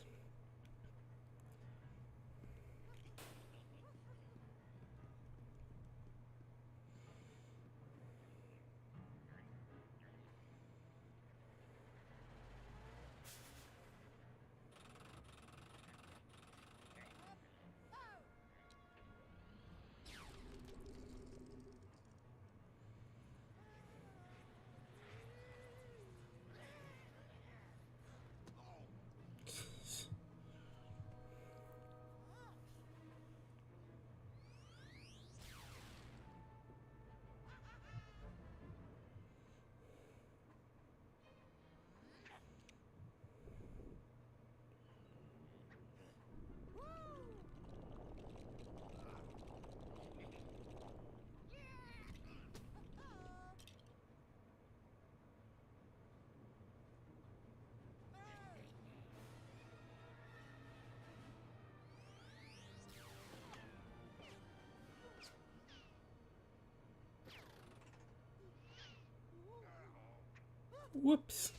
Whoops.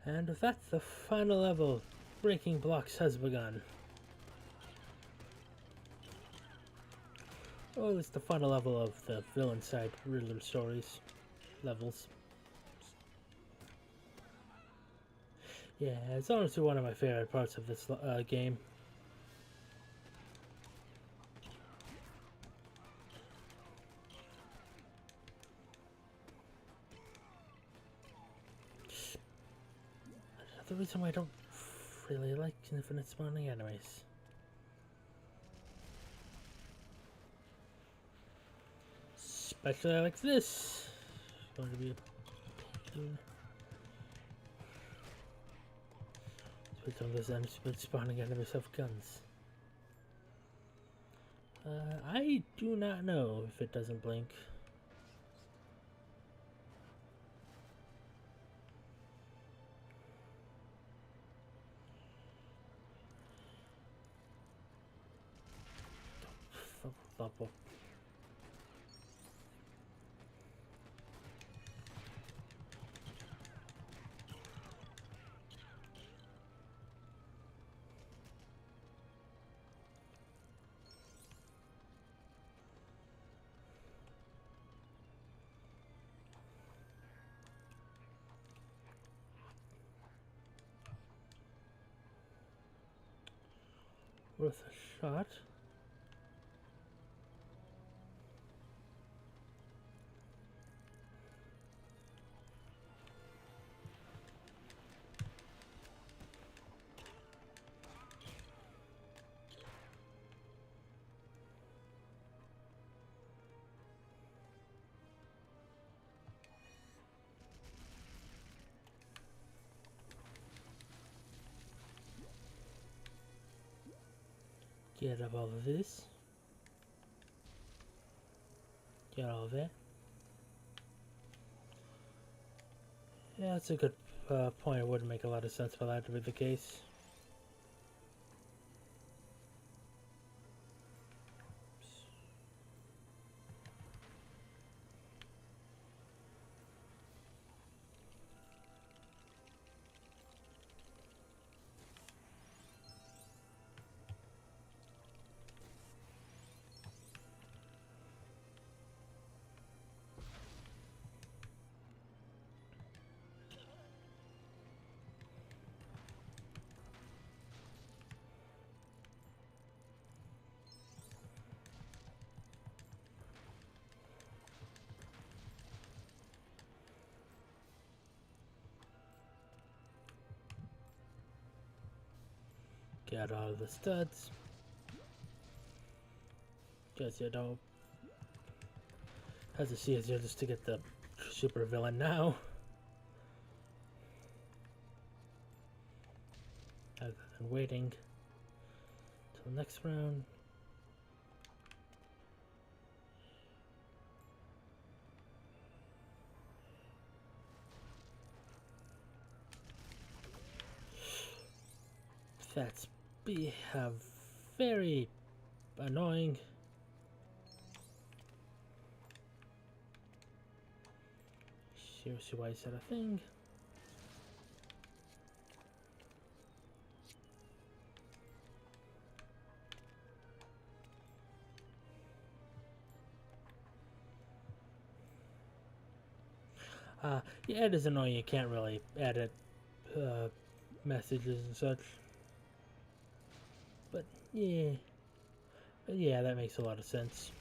And with that, the final level, Breaking Blocks, has begun. Oh, it's the final level of the villain side Riddler stories levels. Yeah, it's honestly one of my favorite parts of this game. The reason why I don't really like infinite spawning enemies. Especially like this. It's going to be some of those enemies spawning enemies have guns. I do not know if it doesn't blink. Worth a shot. Get up all of this. Get all of it. Yeah, that's a good point. It wouldn't make a lot of sense for that to be the case. Get all the studs. Guess you don't. As it's easier just to get the super villain now. Rather than waiting till next round. That's very annoying. Seriously, why is that a thing? Yeah, it is annoying. You can't really edit messages and such. But yeah, that makes a lot of sense.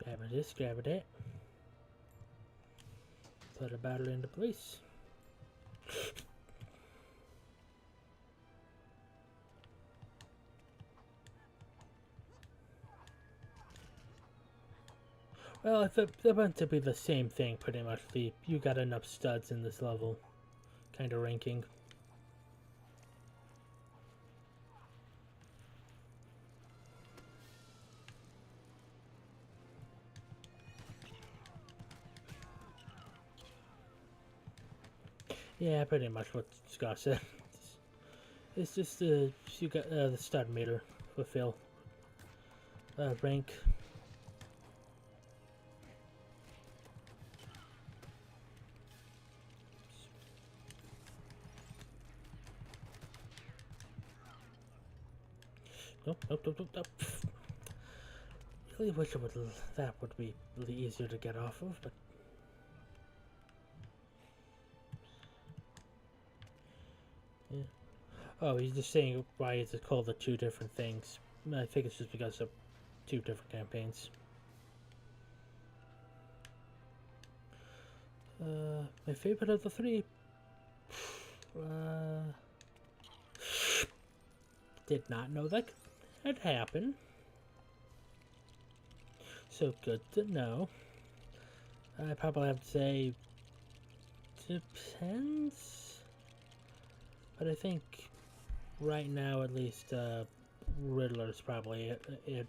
Grab this, grab that. Put a battle into place. Well, if they're meant to be the same thing, pretty much. You got enough studs in this level, kind of ranking. Yeah, pretty much what Scott said. It's just you got the stud meter fulfill rank. Nope. Really wish that would be really easier to get off of, but yeah. Oh, he's just saying why is it called the two different things. I think it's just because of two different campaigns. My favorite of the three. Did not know that had happened. So good to know. I probably have to say depends. But I think right now at least Riddler's probably it.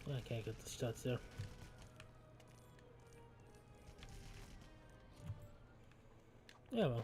I can't get the stats there. Yeah, well.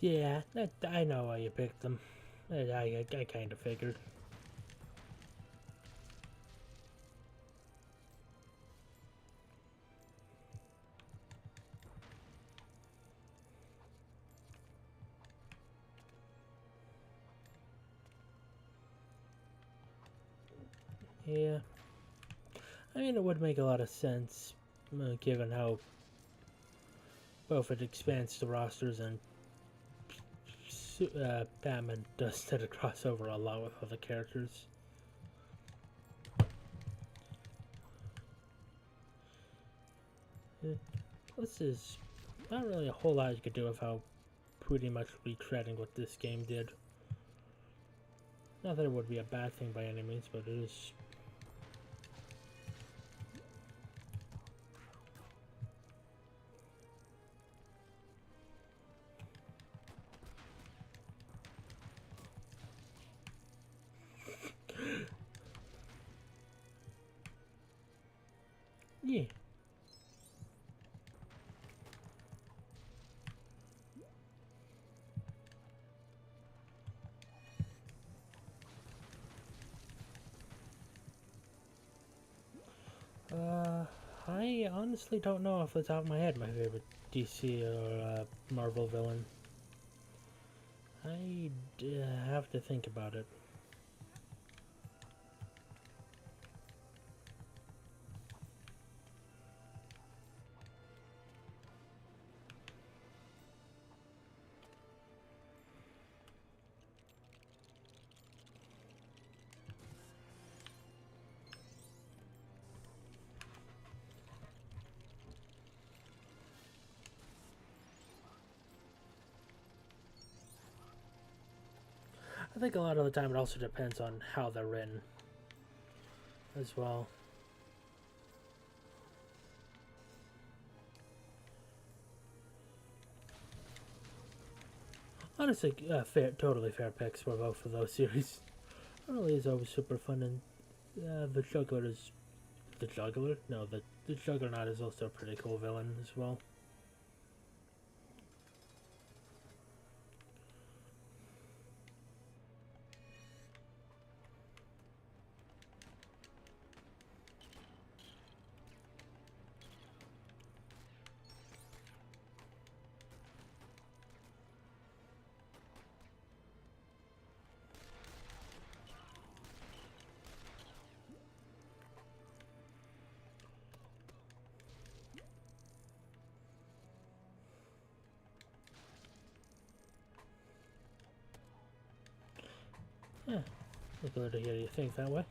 Yeah, I know why you picked them. I kind of figured. Yeah. I mean, it would make a lot of sense, given how both it expands the rosters and Batman does tend to cross over a lot with other characters. This is not really a whole lot you could do with how pretty much retreading what this game did. Not that it would be a bad thing by any means, but it is. Yeah. I honestly don't know off the top of my head my favorite DC or Marvel villain. I'd have to think about it. I think a lot of the time it also depends on how they're written as well. Honestly, totally fair picks for both of those series. Harley is always super fun, and the Juggler is the Juggler. No, the Juggernaut is also a pretty cool villain as well. Yeah, glad to hear you think that way.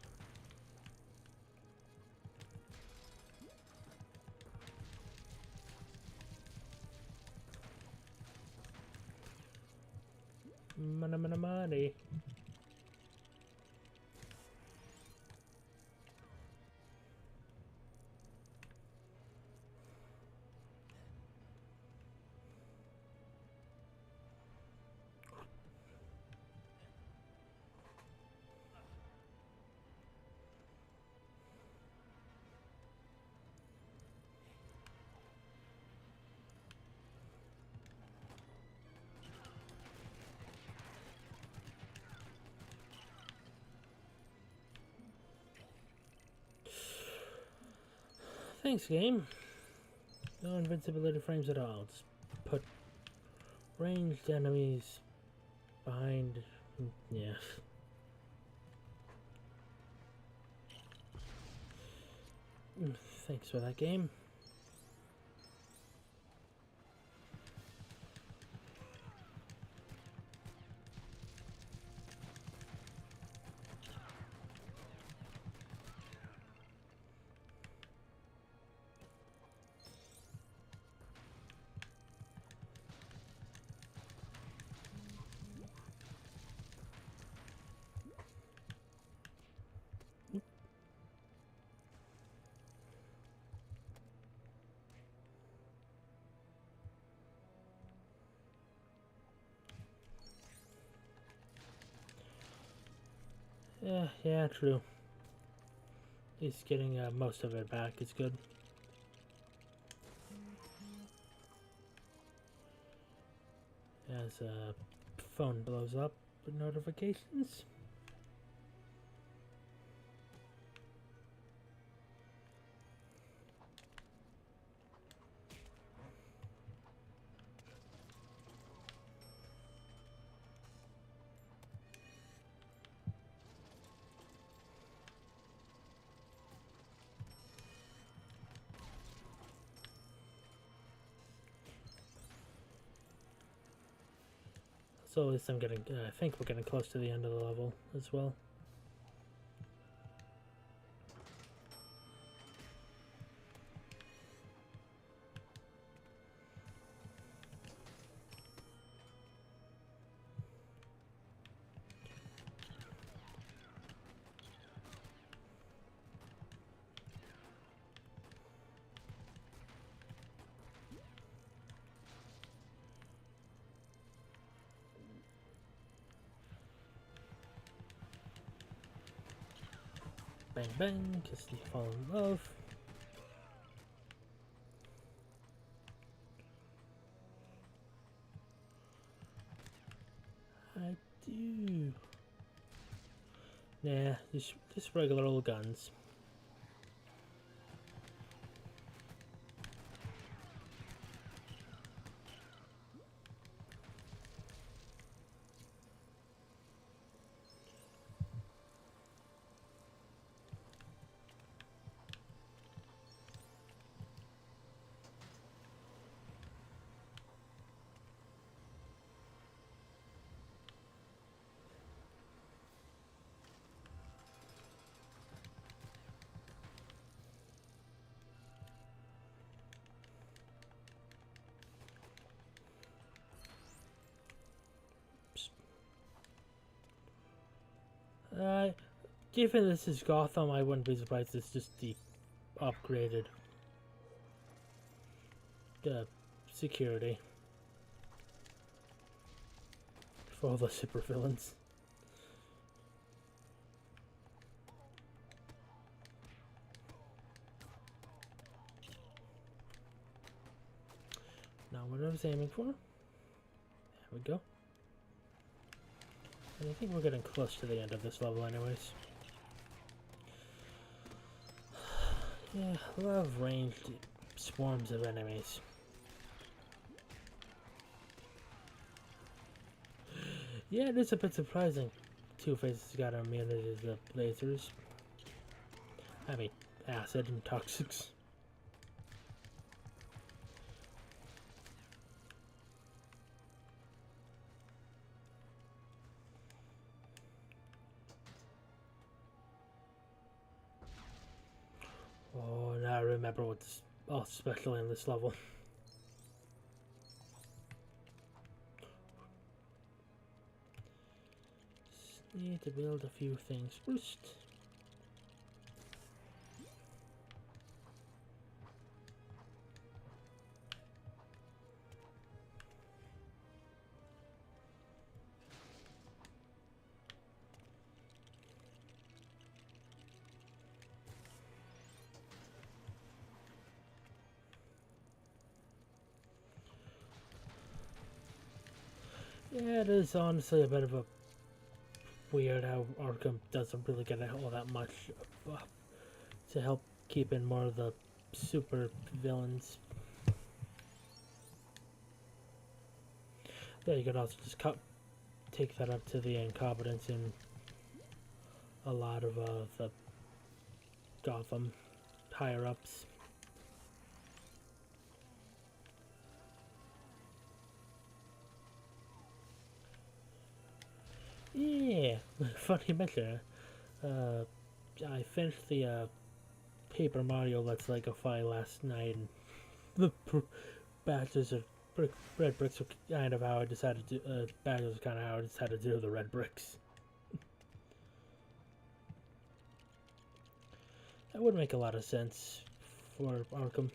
Money. Thanks, game. No invincibility frames at all. Just put ranged enemies behind. Yeah. Thanks for that, game. Yeah, true. At least getting most of it back is good. As phone blows up with notifications. So at least I'm getting, I think we're getting close to the end of the level as well. Bang bang, kiss and fall in love. I do. Nah, just regular old guns. Given this is Gotham, I wouldn't be surprised it's just the upgraded security for all the supervillains. Not what I was aiming for. There we go. And I think we're getting close to the end of this level anyways. Yeah, I love ranged swarms of enemies. Yeah, it is a bit surprising. Two-Face's got immunity to the lasers. I mean, acid and toxics. Oh, now I remember what's all special in this level. Just need to build a few things first. Yeah, it is honestly a bit of a weird how Arkham doesn't really get all that much to help keep in more of the super villains. Yeah, you could also just take that up to the incompetence in a lot of the Gotham higher-ups. Yeah, funny mention. I finished the Paper Mario Let's Lego file last night, and the batches of red bricks were kind of how I decided to. Batches was kind of how I decided to do the red bricks. That would make a lot of sense for Arkham.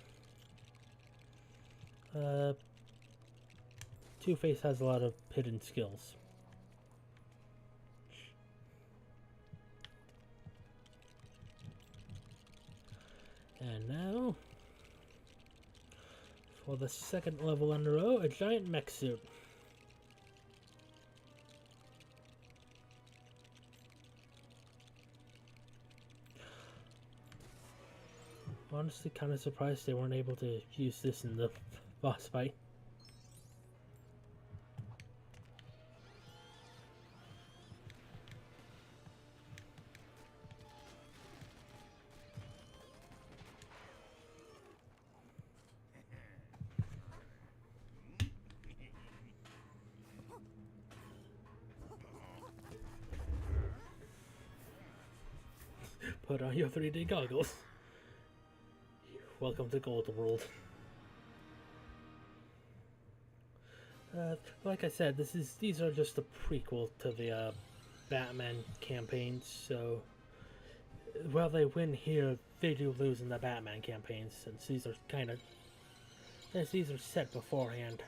Two-Face has a lot of hidden skills. And now, for the second level in a row, a giant mech suit. Honestly, kind of surprised they weren't able to use this in the boss fight. Put on your 3D goggles. Welcome to Gold World. Like I said, these are just a prequel to the Batman campaigns. So while they win here, they do lose in the Batman campaigns, since these are set beforehand.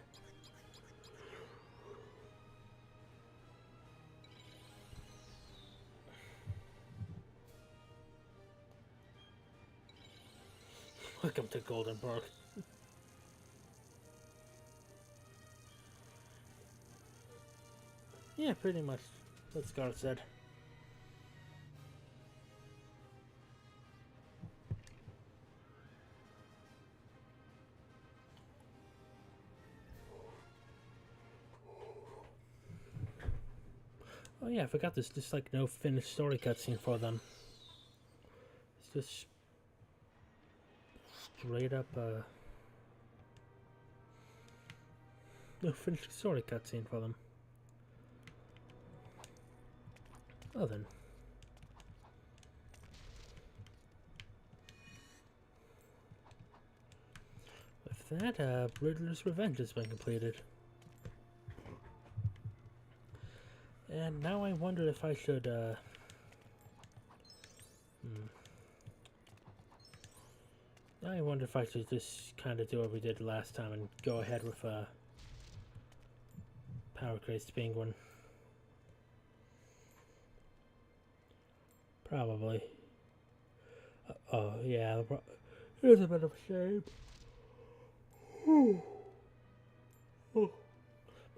Welcome to Golden Park. Yeah, pretty much what Scar said. Oh yeah, I forgot there's just like no finished story cutscene for them. It's just straight up no finished story cutscene for them. Well then. With that, Riddler's Revenge has been completed. And now I wonder if I should, Now I wonder if I should just kind of do what we did last time and go ahead with, Power Crazed Penguin. Probably. Oh, yeah, it was a bit of a shame.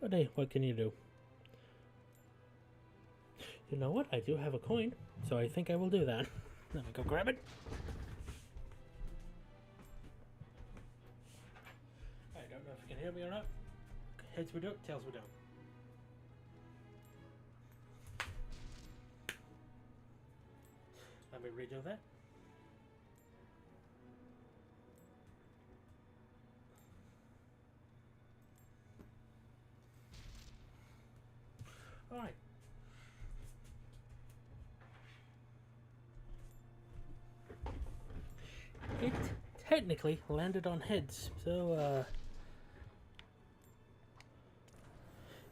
But hey, what can you do? You know what? I do have a coin, so I think I will do that. Let me go grab it. I don't know if you can hear me or not. Heads we don't, tails we don't. Let me redo that. Alright. It technically landed on heads, so,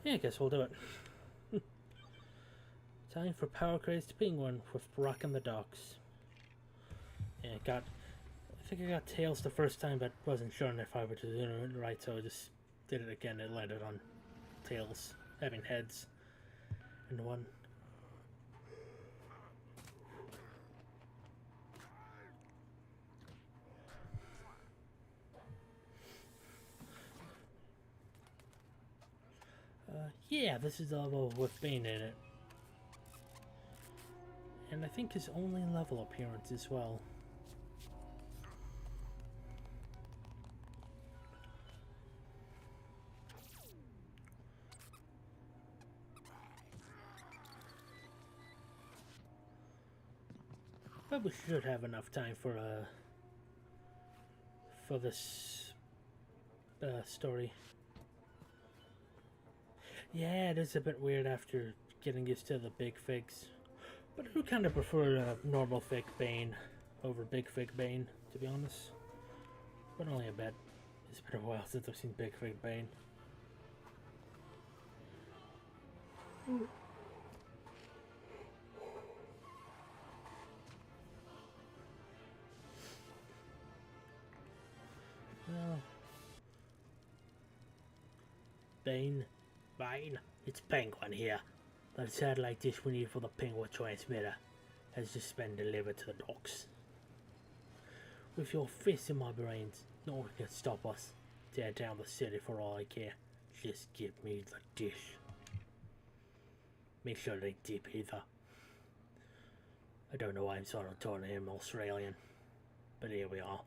yeah, I guess we'll do it. Time for Power Crazed Penguin with Rock in the Docks. Yeah, I think I got tails the first time, but wasn't sure if I was doing it right, so I just did it again. It landed on tails, having heads, and one. Yeah, this is the level with Bane in it. And I think his only level appearance as well. But we should have enough time for this story. Yeah, it is a bit weird after getting used to the big figs. But I do kind of prefer normal fig Bane over big fig Bane, to be honest. But only a bit. It's been a while since I've seen big fig Bane. Well, Bane, it's Penguin here. The satellite dish we need for the Penguin transmitter has just been delivered to the docks. With your fists in my brains, no one can stop us. Tear down the city for all I care. Just give me the dish. Make sure they dip either. I don't know why I'm sort of turning him Australian, but here we are.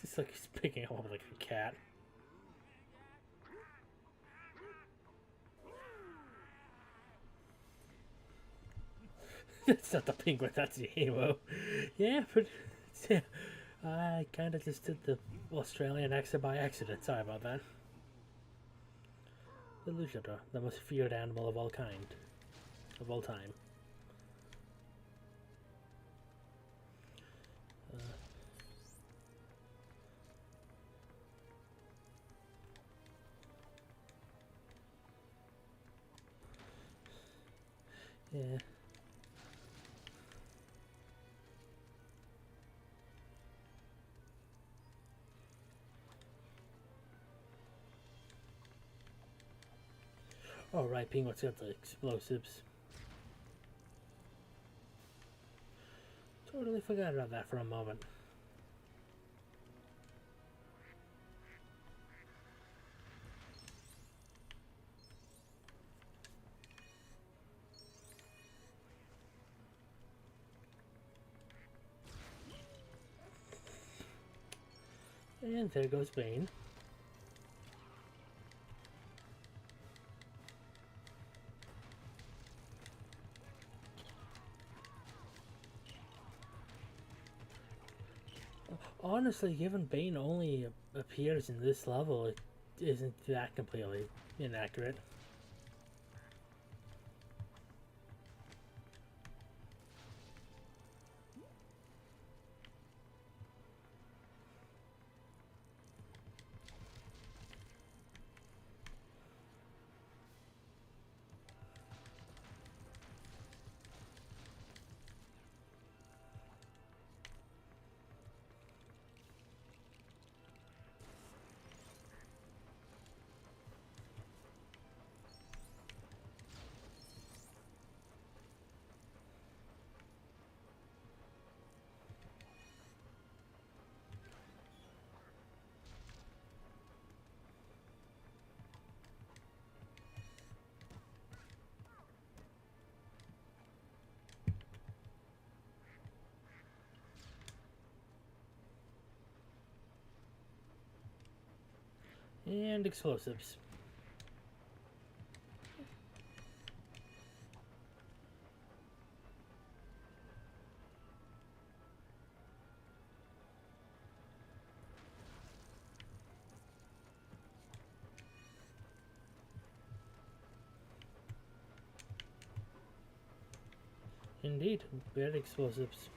It's like he's picking him up like a cat. That's not the penguin, that's the emo. Yeah, but yeah, I kind of just did the Australian accent by accident. Sorry about that. The Riddler, the most feared animal of all kind, of all time. Yeah. Oh right, Penguin's got the explosives. Totally forgot about that for a moment. And there goes Bane. Honestly, given Bane only appears in this level, it isn't that completely inaccurate. And explosives. Indeed, very explosives.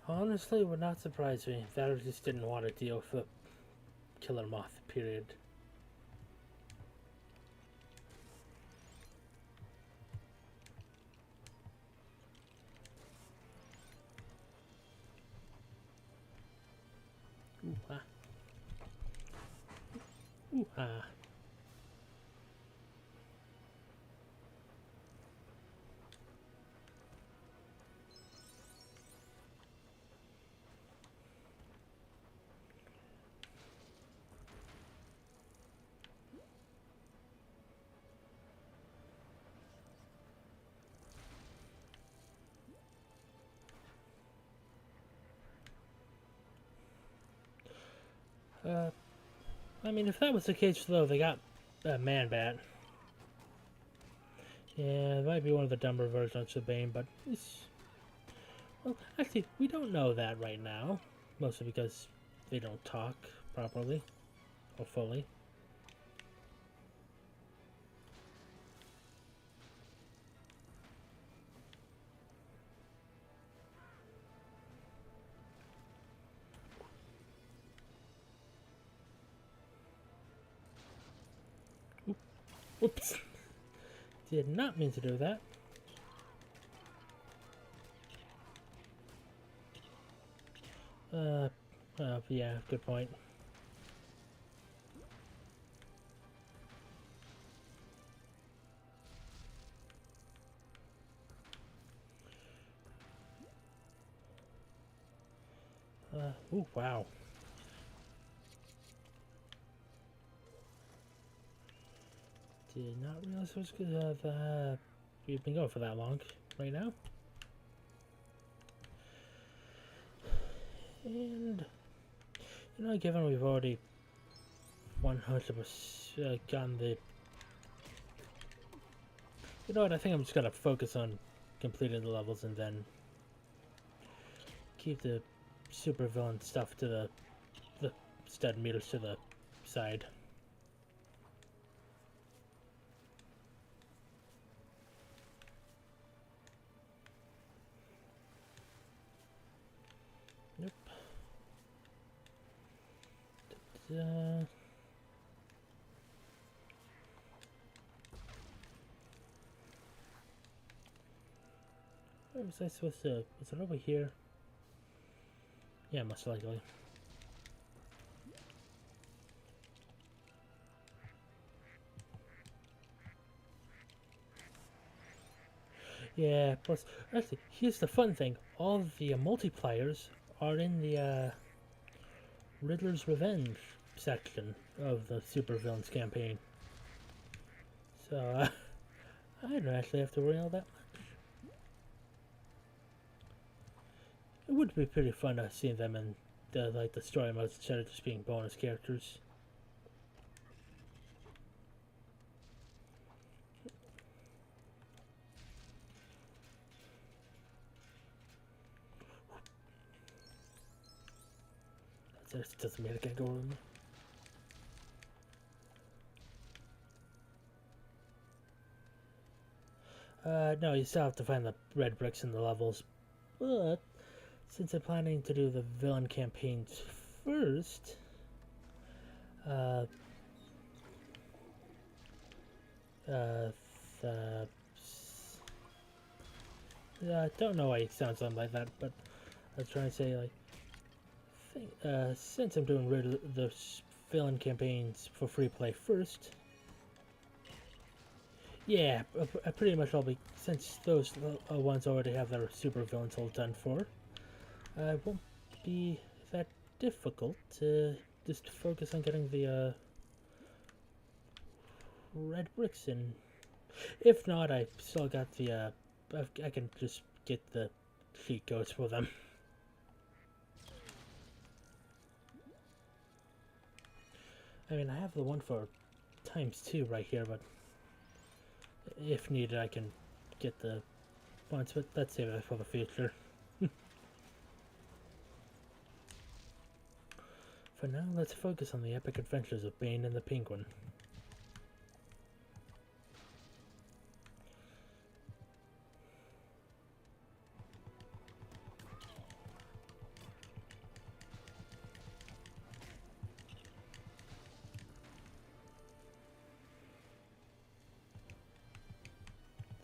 Honestly, would not surprise me. That just didn't want to deal with the Killer Moth, period. Ooh-ah. Ooh-ah. I mean, if that was the case, though, they got Man-Bat. Yeah, it might be one of the dumber versions of Bane, but it's... Well, actually, we don't know that right now. Mostly because they don't talk properly or fully. Whoops! Did not mean to do that. Yeah, good point. Ooh, wow. Did not realize it was good. We've been going for that long right now. And, you know, given we've already 100% gotten the... You know what, I think I'm just gonna focus on completing the levels and then keep the supervillain stuff to the stud meters to the side. Nope. Where was I supposed to... Was it over here? Yeah, most likely. Yeah, plus... Actually, here's the fun thing. All the multiplayers are in the Riddler's Revenge section of the supervillains campaign. So, I don't actually have to worry all that much. It would be pretty fun to see them in the story modes instead of just being bonus characters. That doesn't mean I can't go over them. No, you still have to find the red bricks in the levels. But since I'm planning to do the villain campaigns first, uh, I don't know why it sounds something like that, but I was trying to say, like, since I'm doing the villain campaigns for free play first, yeah, I pretty much all be, since those ones already have their super villains all done for, it won't be that difficult to just focus on getting the red bricks in. If not, I still got the I can just get the cheat codes for them. I mean, I have the one for ×2 right here, but if needed, I can get the ones, but let's save that for the future. For now, let's focus on the epic adventures of Bane and the Penguin.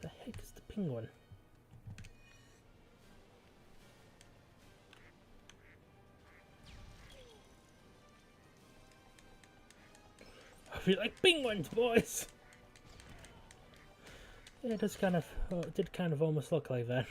The heck is the Penguin? I feel like penguins, boys! Yeah, it does kind of, did kind of almost look like that.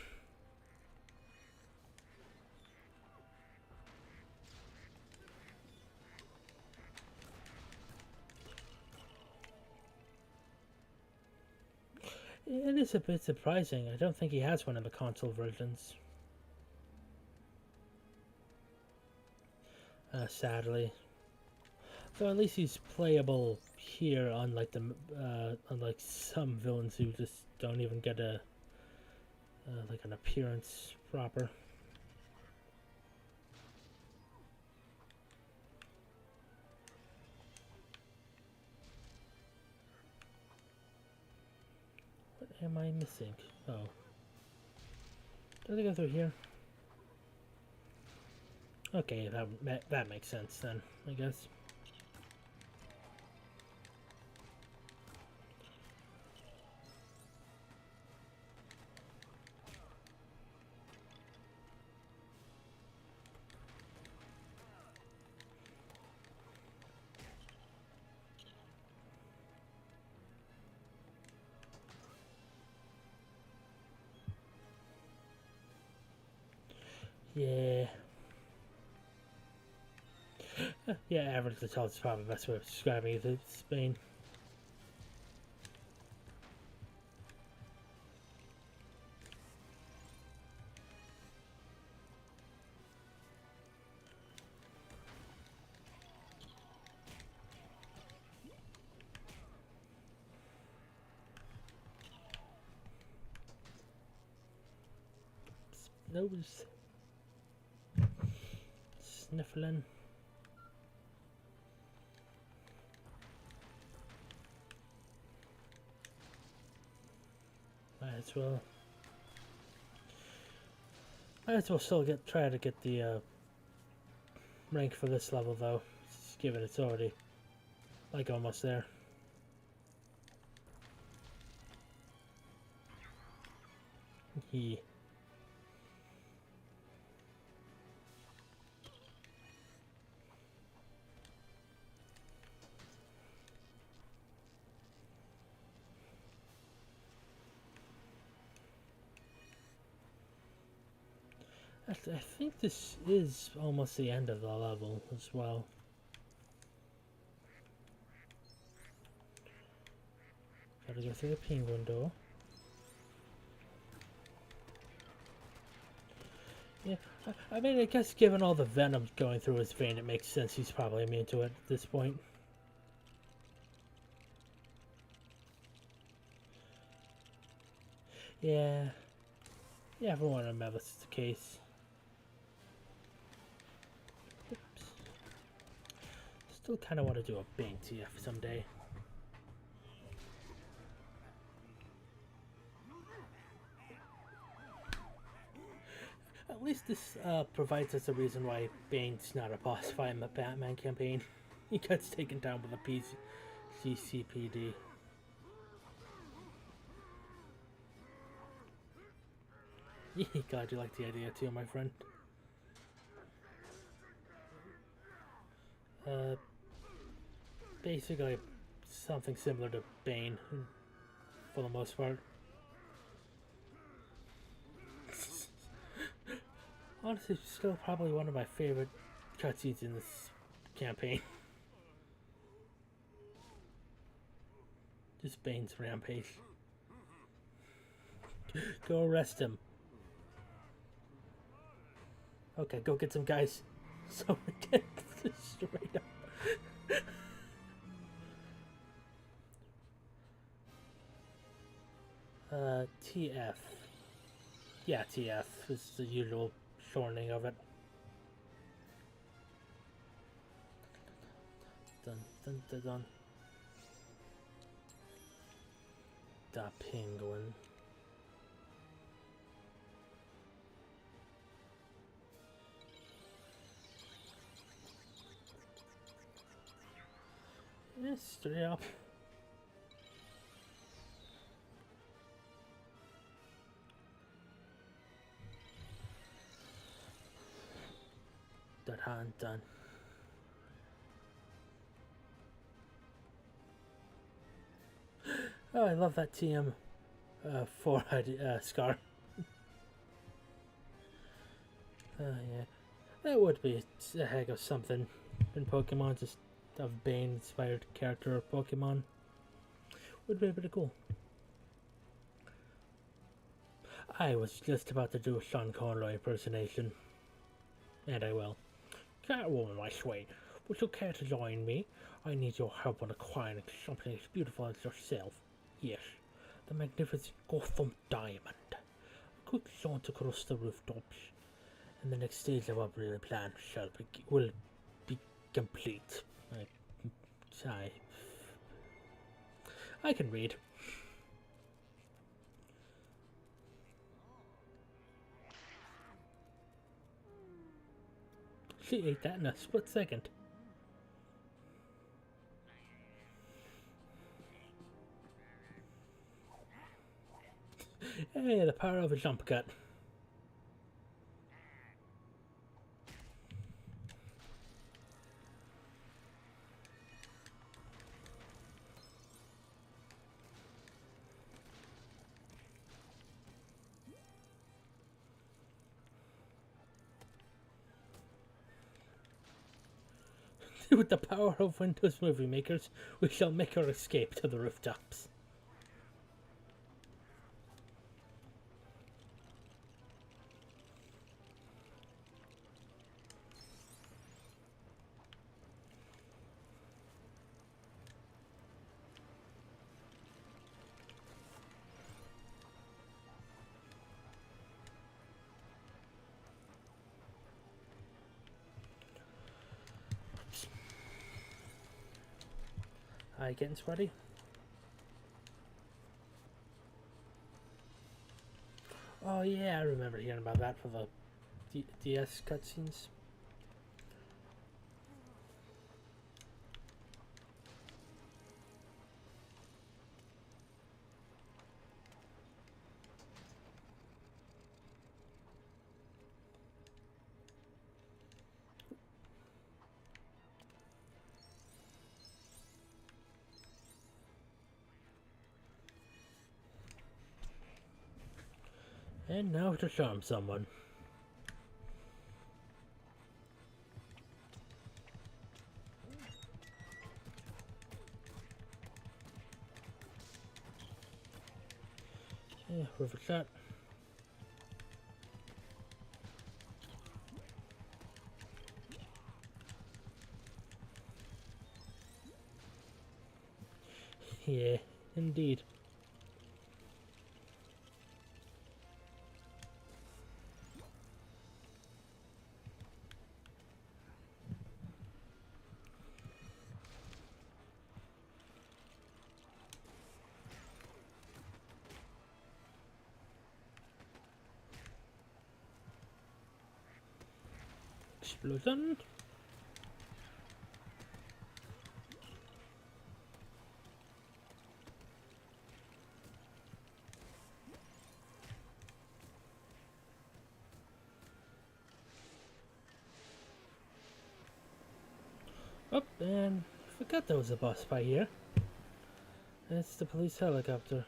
It is a bit surprising. I don't think he has one in the console versions. Sadly. So at least he's playable here, unlike unlike some villains who just don't even get a like an appearance proper. What am I missing? Oh, does it go through here? Okay, that makes sense then, I guess. Yeah. Yeah, average the child is probably the best way of describing it. It's Spain. Nose. Sniffling. Might as well still try to get the rank for this level though. Just given it's already like almost there. Yeah. I think this is almost the end of the level as well. Gotta go through the penguin door. Yeah, I mean, I guess given all the venom going through his vein, it makes sense he's probably immune to it at this point. Yeah. Yeah, everyone remembers it's the case. Oops. Still kind of want to do a Bane TF someday. At least this provides us a reason why Bane's not a boss fight in the Batman campaign. He gets taken down with a CCPD. Glad you like the idea too, my friend. Basically something similar to Bane, for the most part. Honestly, still probably one of my favorite cutscenes in this campaign. Just Bane's rampage. Go arrest him. Okay, go get some guys. So we get straight up. TF. Yeah, TF is the usual shortening of it. Dun dun dun dun. The penguin. Yeah, straight up. Dun. Oh, I love that TM forehead scar. Yeah, that would be a heck of something in Pokemon, just a Bane-inspired character of Pokemon. Would be pretty cool. I was just about to do a Sean Conroy impersonation. And I will. Catwoman, my sweet. Would you care to join me? I need your help on acquiring something as beautiful as yourself. Yes, the magnificent Gotham Diamond. A quick jaunt across the rooftops, and the next stage of our brilliant plan will be complete. I can read. She ate that in a split second. Hey, the power of a jump cut. With the power of Windows Movie Makers, we shall make our escape to the rooftops. Are you getting sweaty? Oh yeah, I remember hearing about that for the DS cutscenes. And now to charm someone. Yeah, river shot. Yeah, indeed. Explosion. Oh, and I forgot there was a boss by here. It's the police helicopter.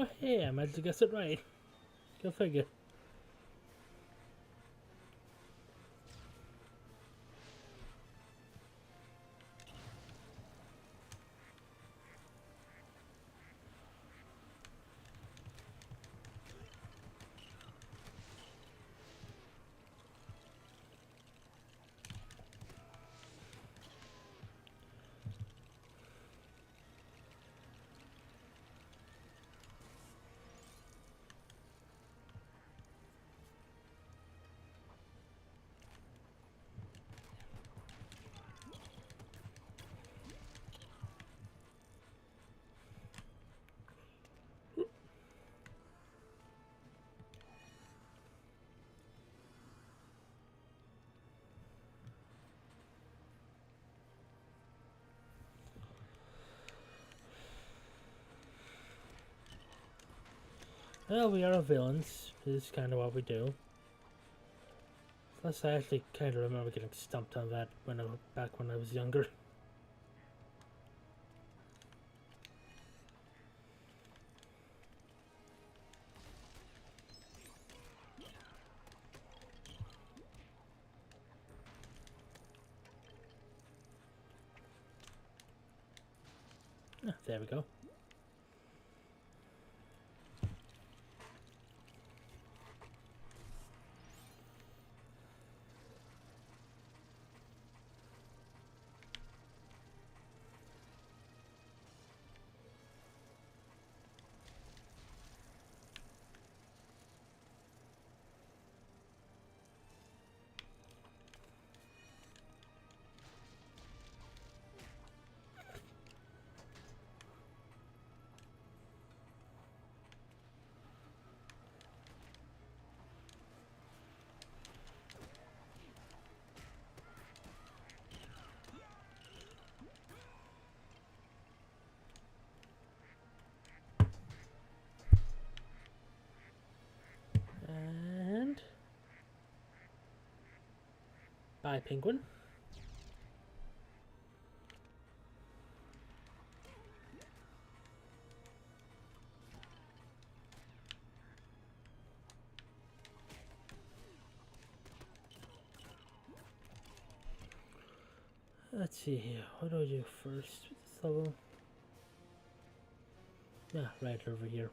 Oh hey, I managed to guess it right. Go figure. Well, we are villains. This is kind of what we do. Plus, I actually kind of remember getting stumped on that back when I was younger. Ah, there we go. And bye, penguin. Let's see here. What do I do first with this level? Ah, right over here.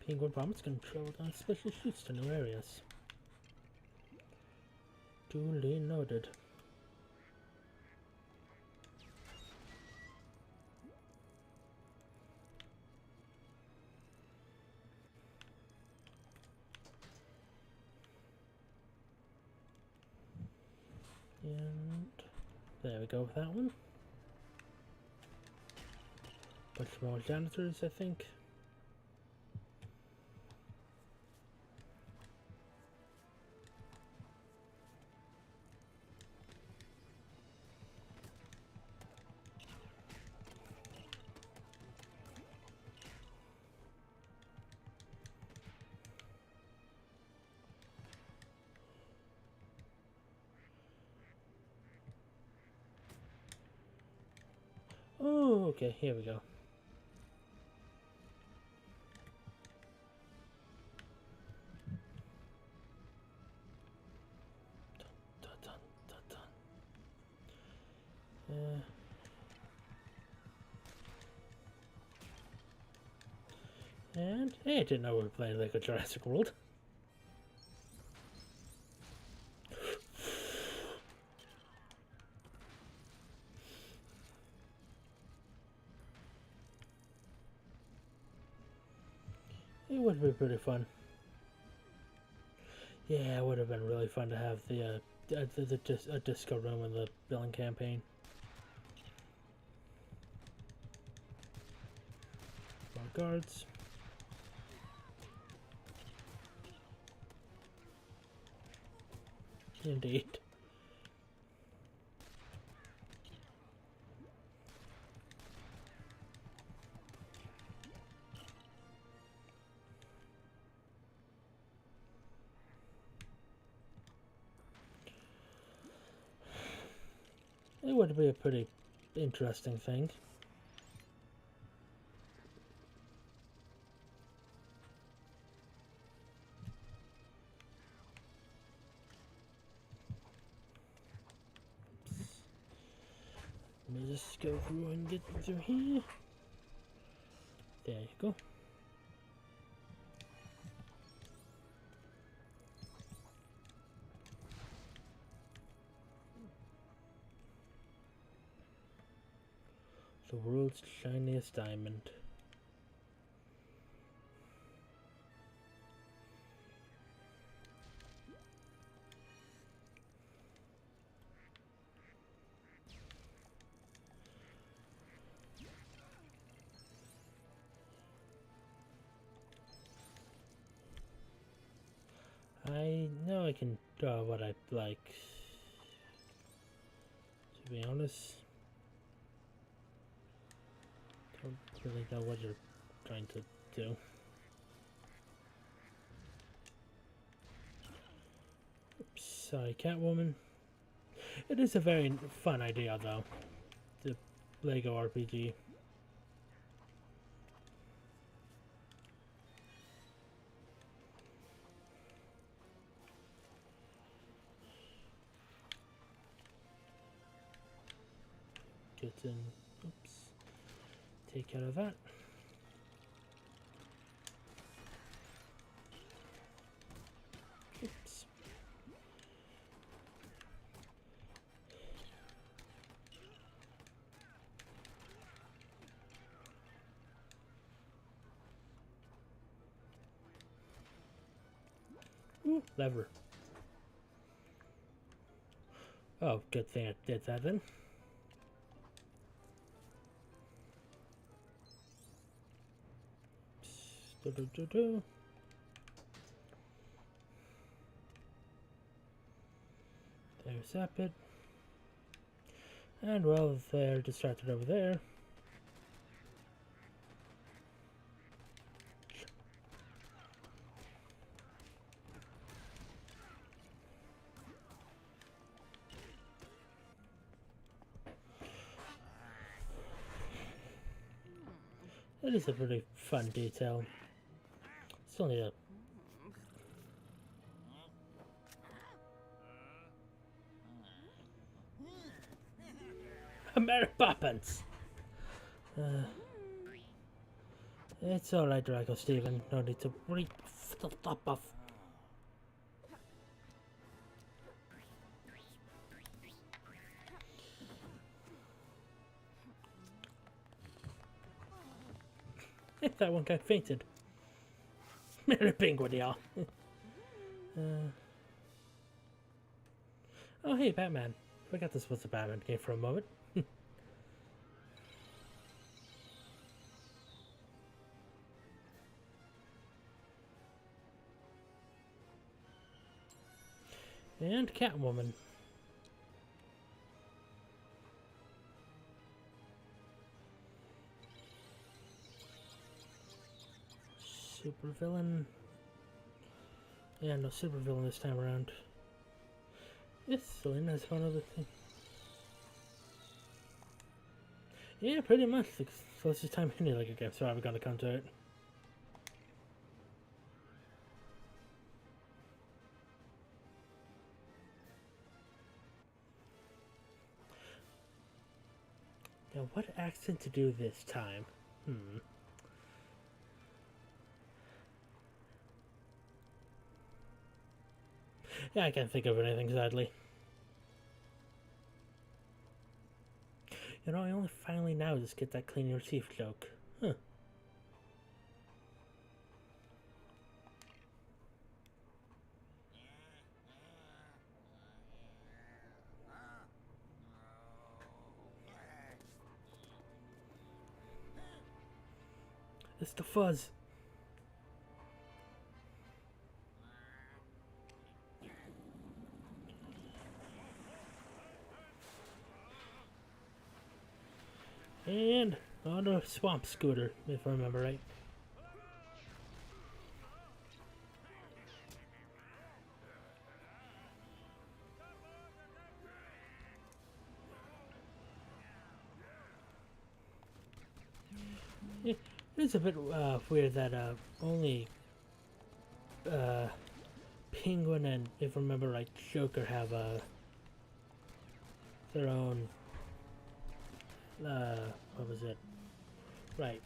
Penguin promise control on special shoots to new areas. Duly noted. And there we go with that one. Bunch more janitors, I think. Oh, okay, here we go. Dun, dun, dun, dun. And hey, I didn't know we were playing like a Jurassic World. It would be pretty fun. Yeah, it would have been really fun to have a disco room in the villain campaign. More guards. Indeed. It would be a pretty interesting thing. Let me just go through and get through here. There you go. The world's shiniest diamond. can draw what I like. To be honest, don't really know what you're trying to do. Oops, sorry, Catwoman. It is a very fun idea, though. The Lego RPG. Get in. Oops. Take care of that. Oops. Ooh, lever. Oh, good thing I did that then. There's that bit. And well, they're distracted over there. It is a pretty fun detail. Still need a Mary Poppins! It's alright, Draco Steven. No need to reap the top off. That one guy fainted. Mary Penguin, y'all. Oh, hey, Batman. Forgot this was a Batman game for a moment. And Catwoman. Supervillain. Yeah, no supervillain this time around. Yes, Selena's one other thing. Yeah, pretty much. The closest time any Lego game, so I'm gonna come to it. Now, what accent to do this time? Yeah, I can't think of anything, sadly. You know, I only finally now just get that clean your teeth joke. Huh. It's the fuzz. And on a swamp scooter, if I remember right. Yeah, it's a bit weird that only Penguin and, if I remember right, Joker have their own. What was it? Right.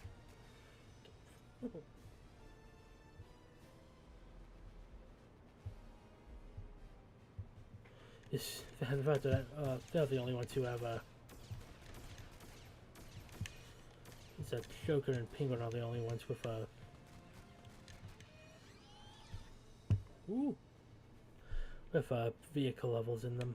It's the fact that they're the only ones who have it's that Joker and Penguin are the only ones with vehicle levels in them.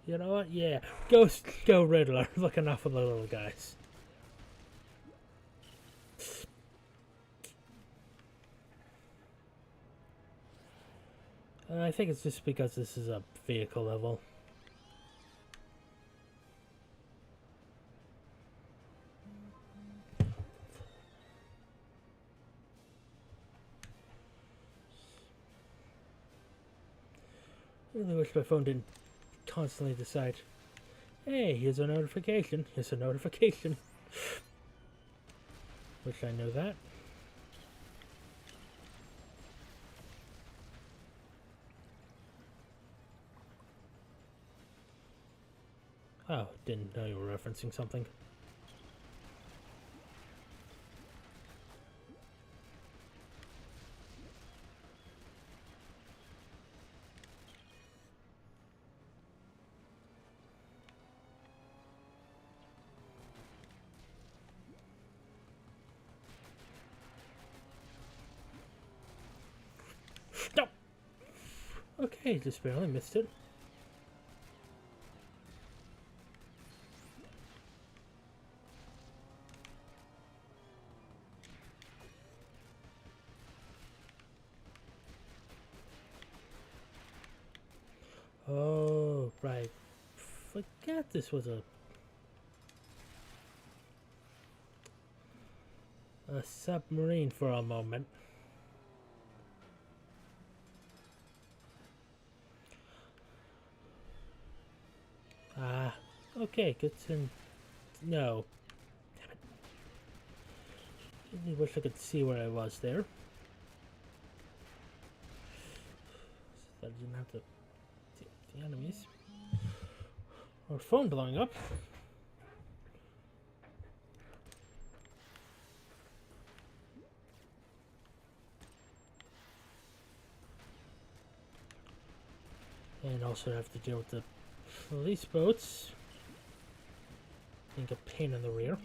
You know what? Yeah. Go Riddler. Look enough for the little guys. I think it's just because this is a vehicle level. I really wish my phone didn't constantly decide, hey, here's a notification, here's a notification. Wish I knew that. Oh, didn't know you were referencing something. No! Okay, just barely missed it. Oh, right. Forgot this was a submarine for a moment. Ah, okay, good to know. Damn it. I wish I could see where I was there. So I didn't have to see the enemies. Or phone blowing up. And also have to deal with the police boats. Being a pain in the rear.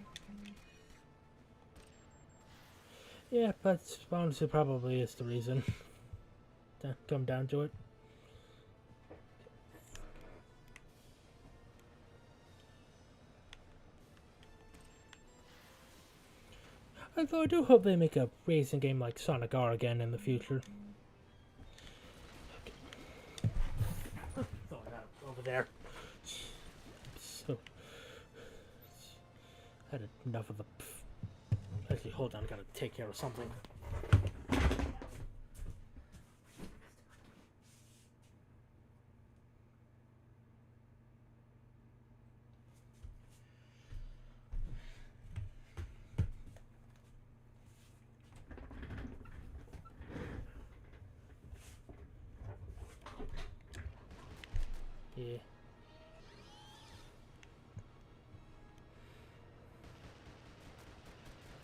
Yeah, but honestly probably is the reason. To come down to it. Although I do hope they make a racing game like Sonic R again in the future. Okay. Oh, I got it over there. So, I had enough of the. Actually, hold on, I gotta take care of something. Yeah.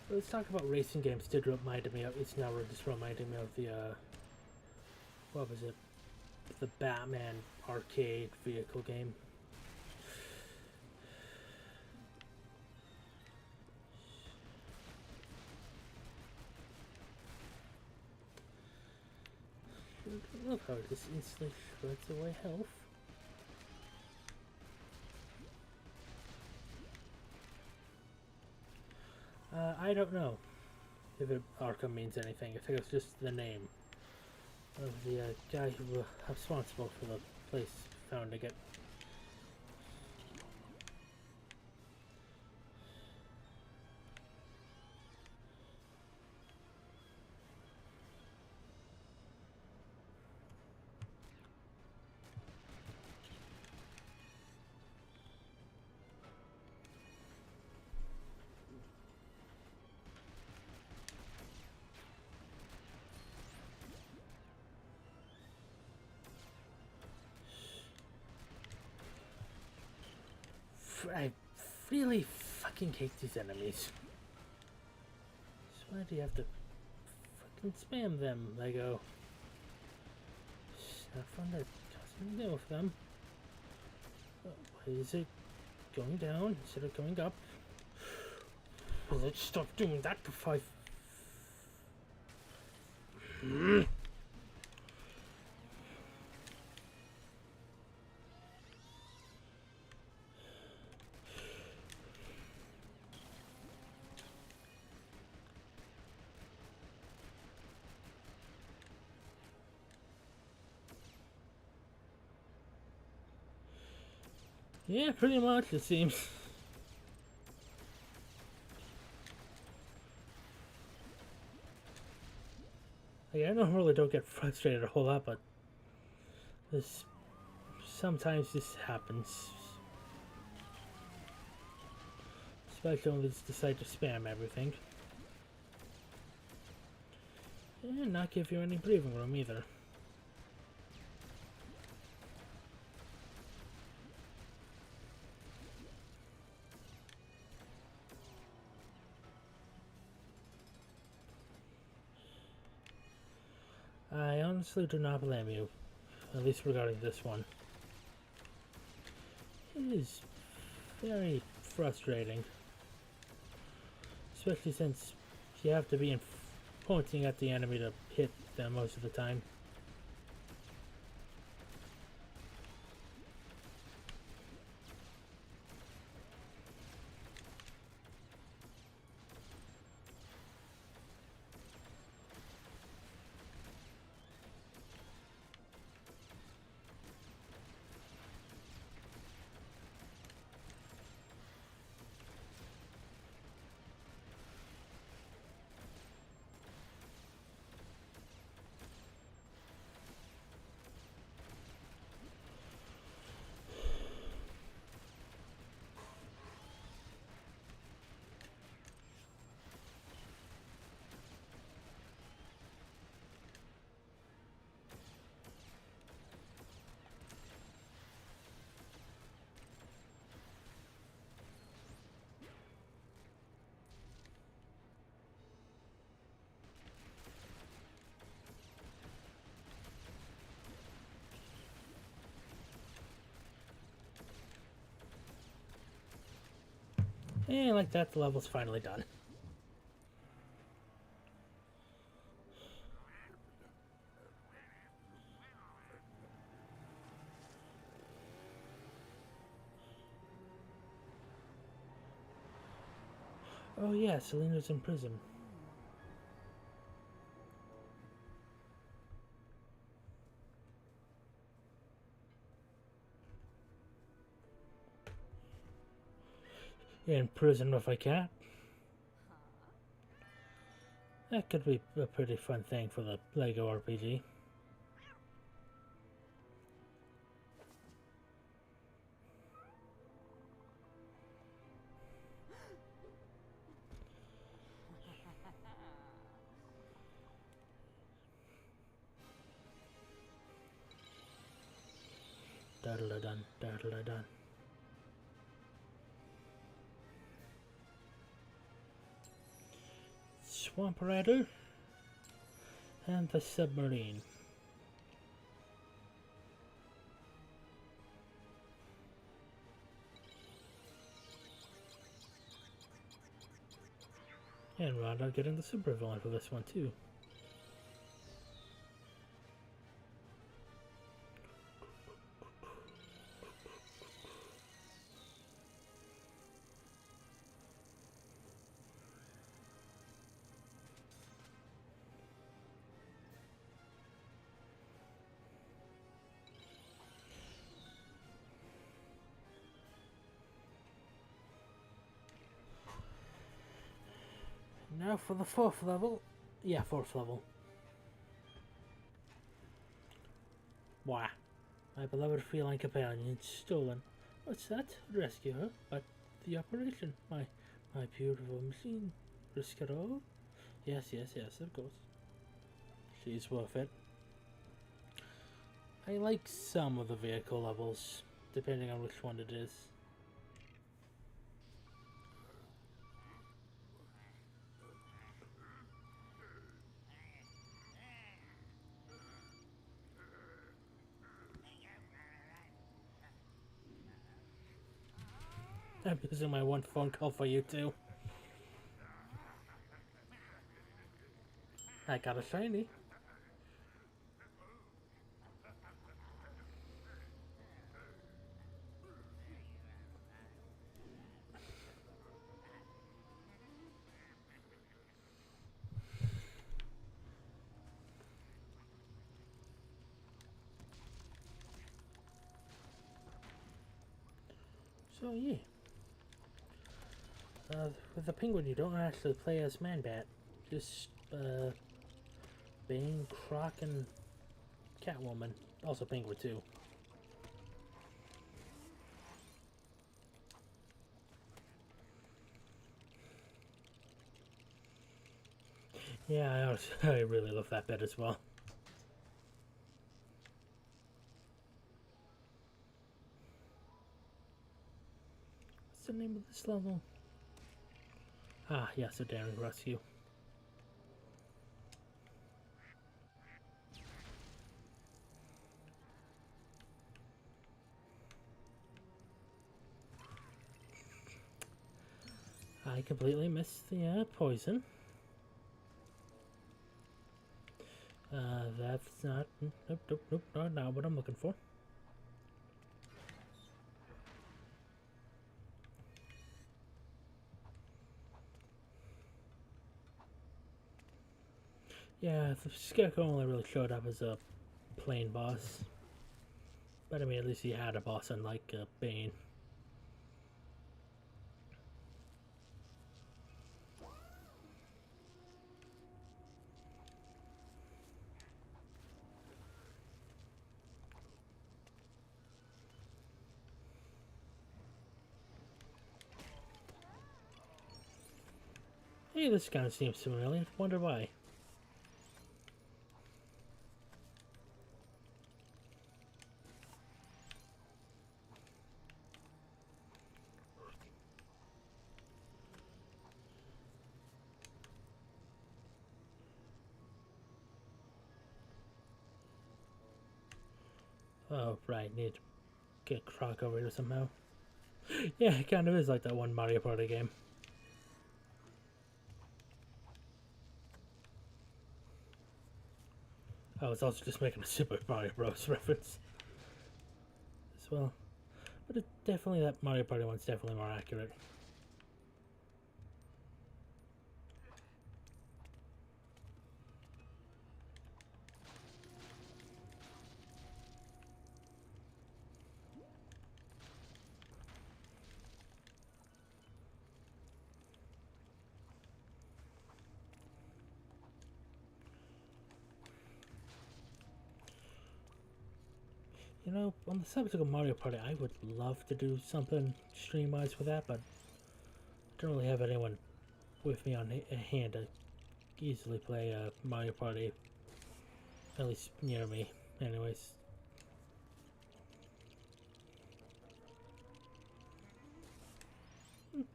Let's talk about racing games. Did remind me of. It's now just reminding me of the. What was it? The Batman arcade vehicle game. I love how it just instantly shreds away health. I don't know if Arkham means anything. I think it's just the name of the guy who was responsible for the place founding it. I really fucking hate these enemies. So why do you have to fucking spam them? They go. It's not fun to deal with them. Why is it going down instead of going up? Will it stop doing that before I... Yeah, pretty much, it seems. Like, I normally don't get frustrated a whole lot, but this sometimes this happens. Especially when they just decide to spam everything. And not give you any breathing room either. I honestly do not blame you, at least regarding this one. It is very frustrating, especially since you have to be pointing at the enemy to hit them most of the time. And like that, the level's finally done. Oh yeah, Selena's in prison. In prison with a cat. That could be a pretty fun thing for the Lego RPG. Daddle-a-dun, daddle-a-dun. Swamp Rider and the submarine. And Rhonda getting the super villain for this one too. Now for the 4th level. Yeah, 4th level. Wah. My beloved feline companion stolen. What's that? Rescue her. But the operation. My beautiful machine. Risk it all? Yes, of course. She's worth it. I like some of the vehicle levels, depending on which one it is. I'm using my one phone call for you too. I got a shiny. So yeah. With the penguin, you don't actually play as Man-Bat. Just, Bane, Croc, and Catwoman. Also Penguin, too. Yeah, I really love that bit as well. What's the name of this level? Ah, yes, a daring rescue. I completely missed the poison. That's not... Nope, not what I'm looking for. Yeah, the Scarecrow only really showed up as a plain boss. But I mean, at least he had a boss unlike Bane. Hey, this kind of seems familiar. Wonder why. Oh, right, need to get Croc over here somehow. Yeah, it kind of is like that one Mario Party game. I was also just making a Super Mario Bros. Reference as well. But it definitely, that Mario Party one's definitely more accurate. You know, on the subject of Mario Party, I would love to do something stream-wise with that, but I don't really have anyone with me on hand to easily play Mario Party, at least near me. Anyways.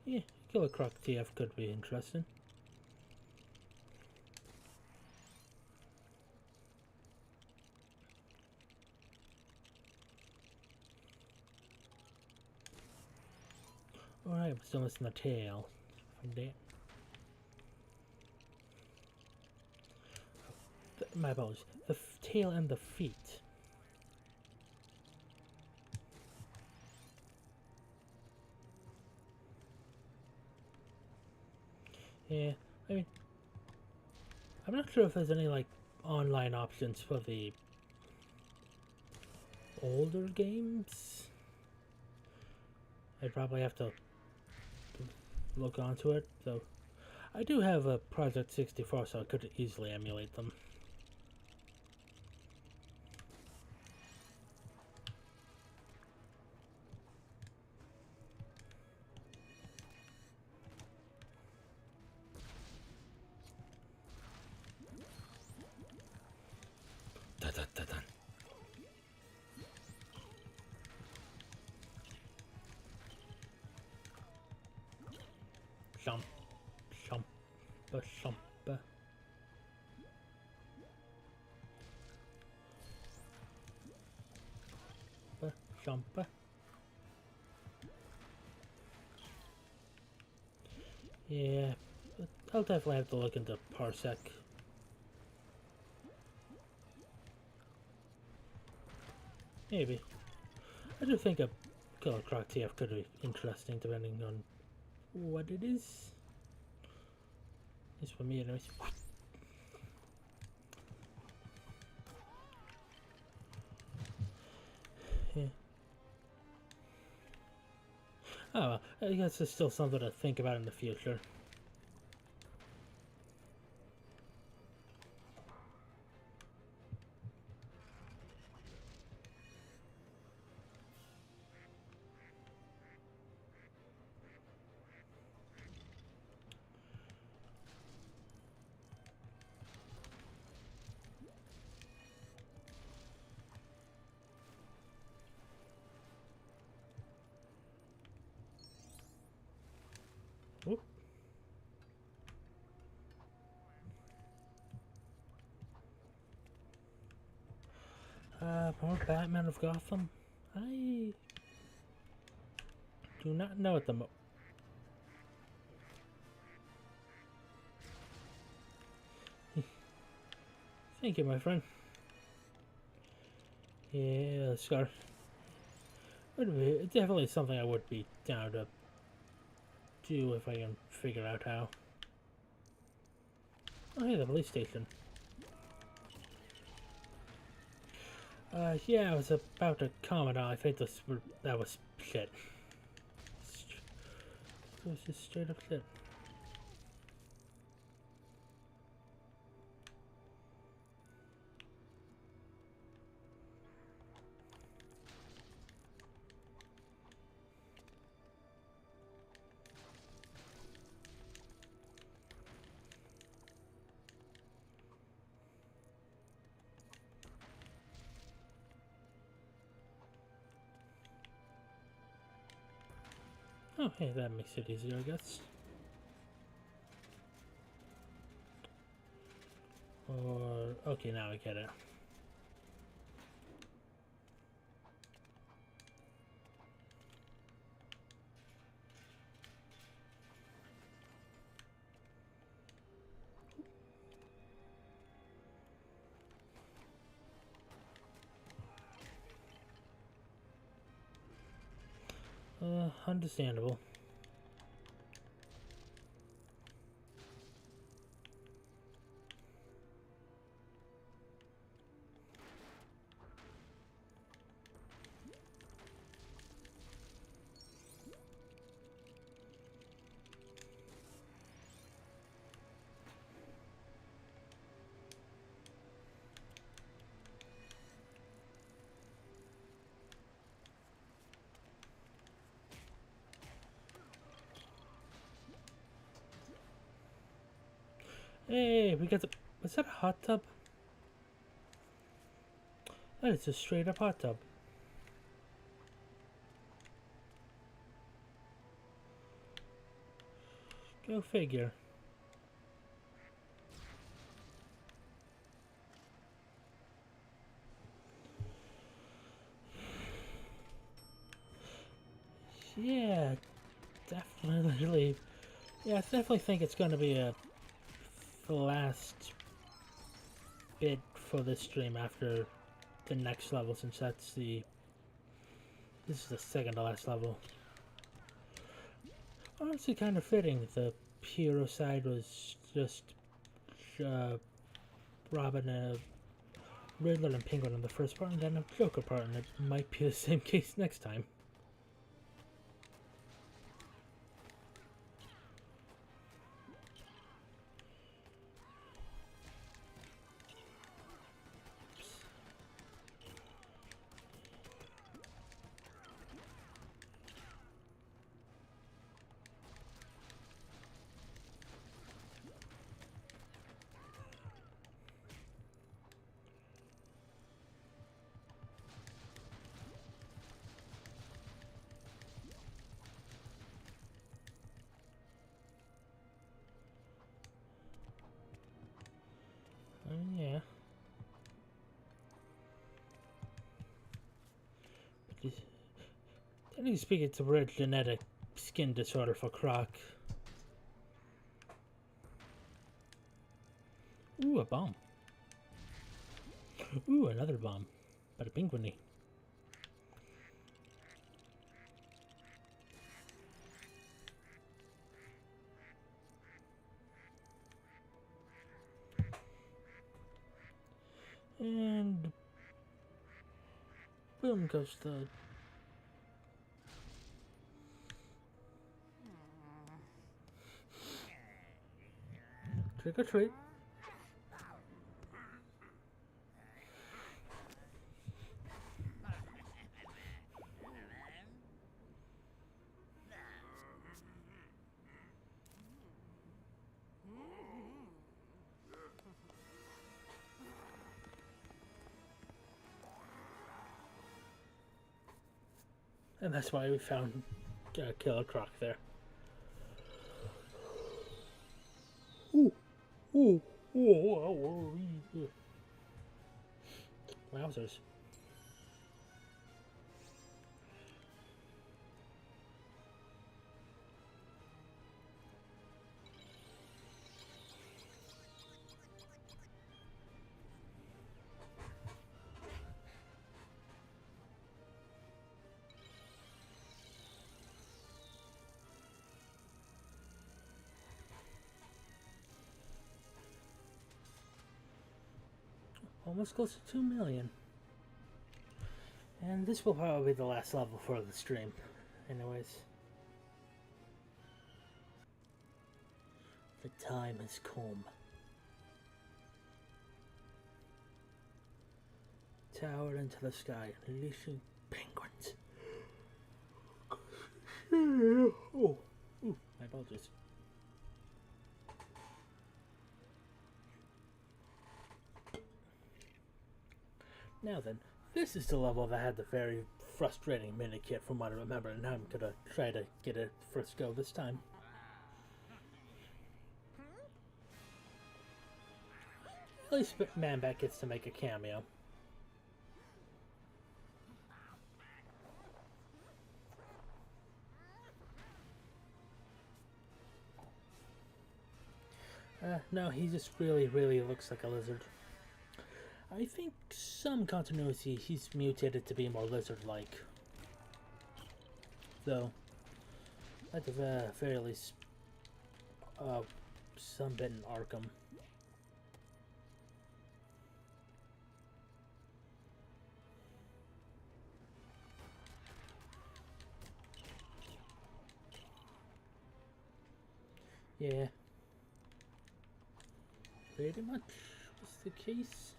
Yeah, Killer Croc TF could be interesting. Alright, I'm still missing the tail from there. My apologies. The tail and the feet. Yeah, I mean, I'm not sure if there's any, like, online options for the older games. I'd probably have to look onto it, though. I do have a Project 64, so I could easily emulate them. Dun, dun, dun, dun. Shump, shumpa, shumpa. Shumpa. Yeah, I'll definitely have to look into Parsec. Maybe. I do think a Killer Croc TF could be interesting depending on what it is. At least for me, anyways. Yeah. Oh, well, I guess it's still something to think about in the future. Oop. More Batman of Gotham? I do not know at the moment. Thank you, my friend. Yeah, Scar. Would be definitely something I would be down to do if I can figure out how. Oh, hey, the police station. Yeah, I was about to comment on. I think that was shit. It was just straight up shit. Oh, hey, that makes it easier, I guess. Or, okay, now I get it. Understandable. Hey, we got the... Was that a hot tub? That is a straight up hot tub. Go figure. Yeah, definitely. Yeah, I definitely think it's going to be the last bit for this stream after the next level, since this is the second to last level. Honestly, kind of fitting. The hero side was just uh, Robin, Riddler, and Penguin in the first part, and then a Joker part, and it might be the same case next time. Yeah. Technically speaking, it's a rare genetic skin disorder for Croc. Ooh, a bomb. Ooh, another bomb. But a penguiny. And boom goes the Trick or treat. And that's why we found Killer Croc there. Ooh, ooh, ooh, wowzers. Almost close to 2 million. And this will probably be the last level for the stream. Anyways. The time has come. Towered into the sky, unleashing penguins. Oh, ooh, my apologies. Now then, this is the level that had the very frustrating mini-kit from what I remember, and I'm gonna try to get it first go this time. At least Man-Bat gets to make a cameo. No, he just really looks like a lizard. I think some continuity he's mutated to be more lizard-like. Though, at the very least, some bit in Arkham. Yeah. Pretty much was the case.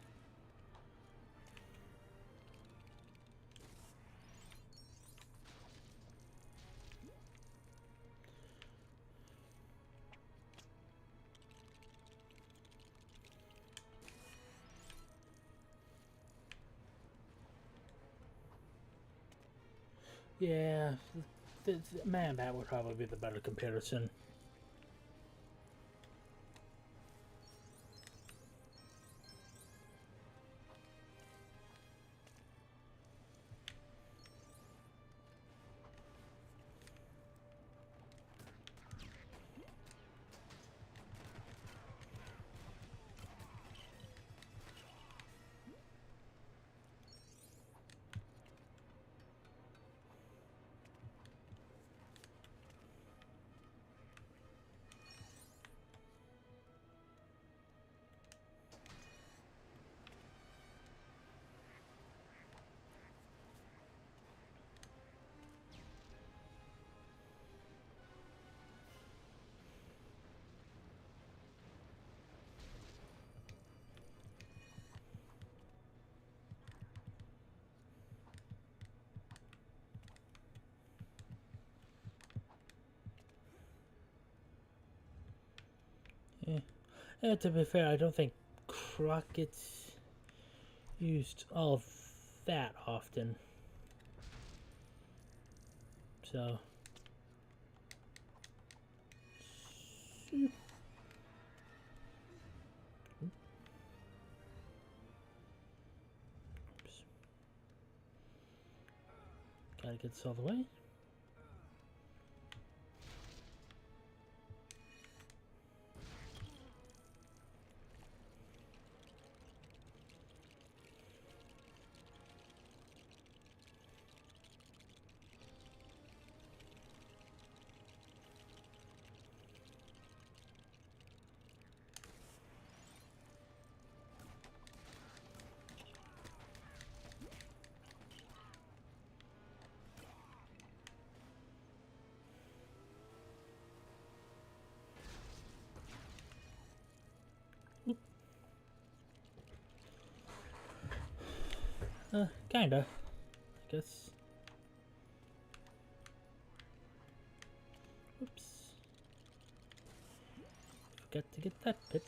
Yeah, the Man-Bat would probably be the better comparison. Yeah, to be fair, I don't think Croc gets used all that often. So... Oops. Gotta get this all the way. Kinda, I guess. Oops. Forgot to get that pit.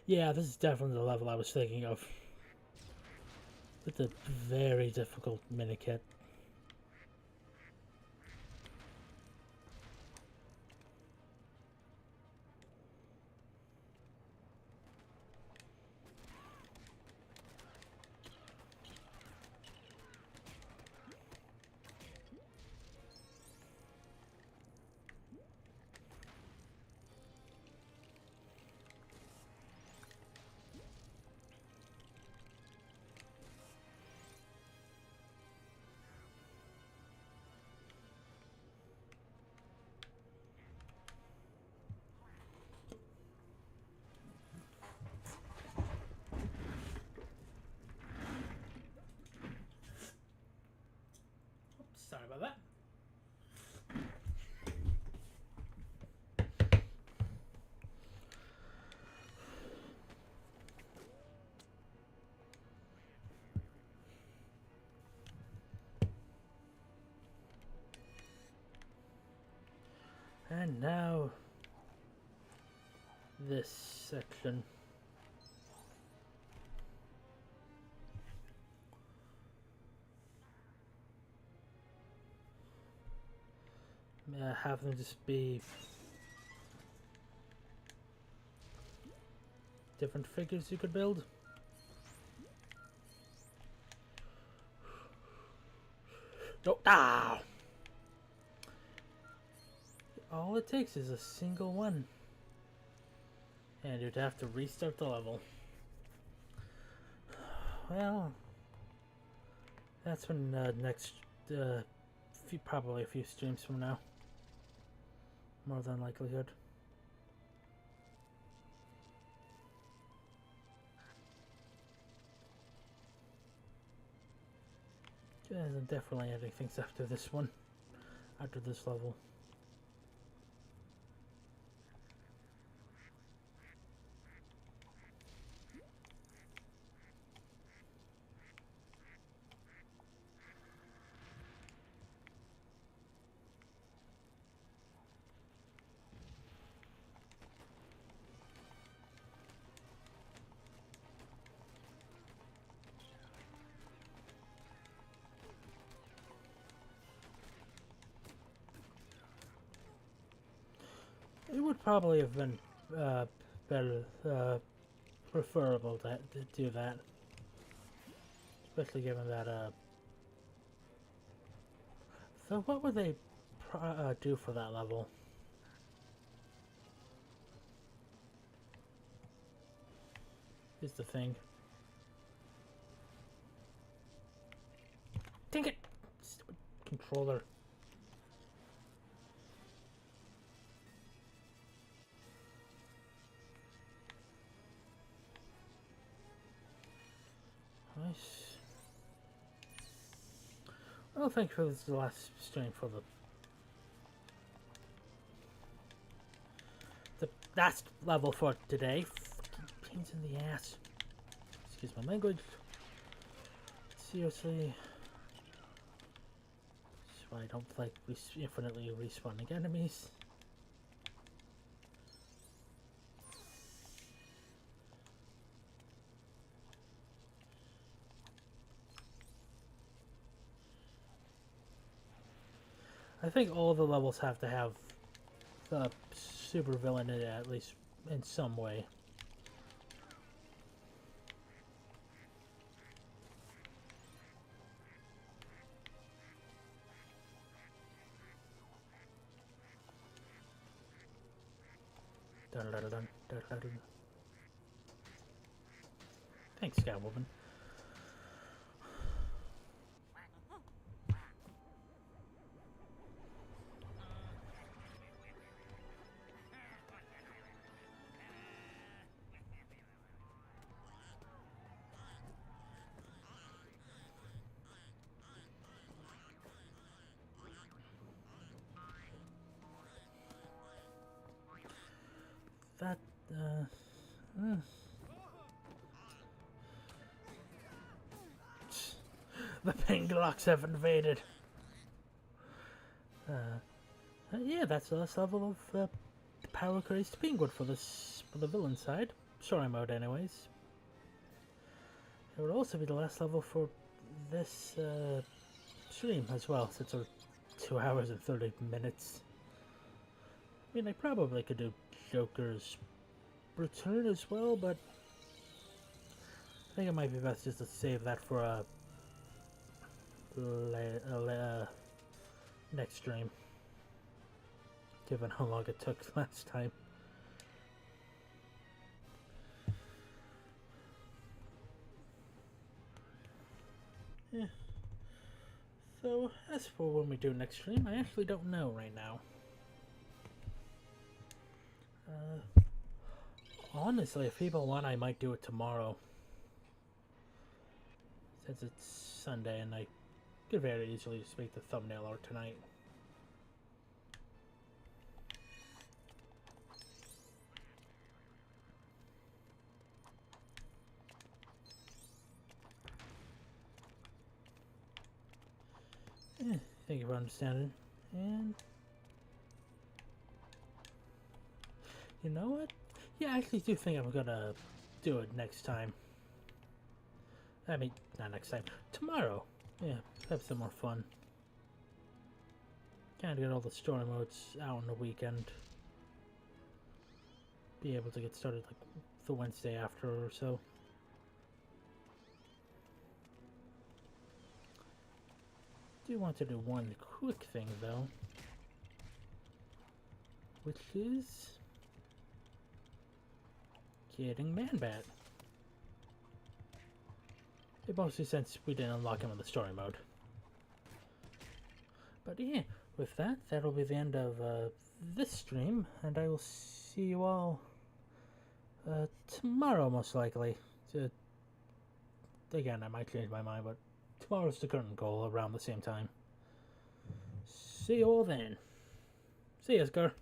Yeah, this is definitely the level I was thinking of. It's a very difficult minikit. Sorry about that. And now this section. Have them just be different figures you could build. No, all it takes is a single one, and you'd have to restart the level. Well, that's when next, probably a few streams from now, more than likelihood. I'm definitely adding things after this one, after this level. It would probably have been better, preferable to do that, especially given that. So what would they do for that level? Is the thing. Dang it! Stupid controller. Nice. Well, thank you for this is the last stream for the last level for today. Fucking pains in the ass. Excuse my language. Seriously. That's why I don't like infinitely respawning enemies. I think all the levels have to have the super villain in it, at least in some way. Dun, dun, dun, dun, dun, dun. Thanks, Catwoman. That, the Penglocks have invaded. Yeah, that's the last level of Power Crazed Penguin for the villain side. Story mode, anyways. It would also be the last level for this stream as well, since it's 2 hours and 30 minutes. I mean, I probably could do Joker's Return as well, but I think it might be best just to save that for a next stream, given how long it took last time. Yeah. So, as for when we do next stream, I actually don't know right now. Honestly, if people want, I might do it tomorrow. Since it's Sunday and I could very easily just make the thumbnail or tonight. Thank you for understanding. And you know what? Yeah, I actually do think I'm gonna do it next time. I mean, not next time. Tomorrow. Yeah, have some more fun. Kind of get all the story modes out on the weekend. Be able to get started like the Wednesday after or so. Do want to do one quick thing though, which is getting Man-Bat. It mostly since we didn't unlock him in the story mode. But yeah, with that, that'll be the end of this stream, and I will see you all tomorrow most likely. Again, I might change my mind, but tomorrow's the current goal around the same time. See you all then. See you, Oscar.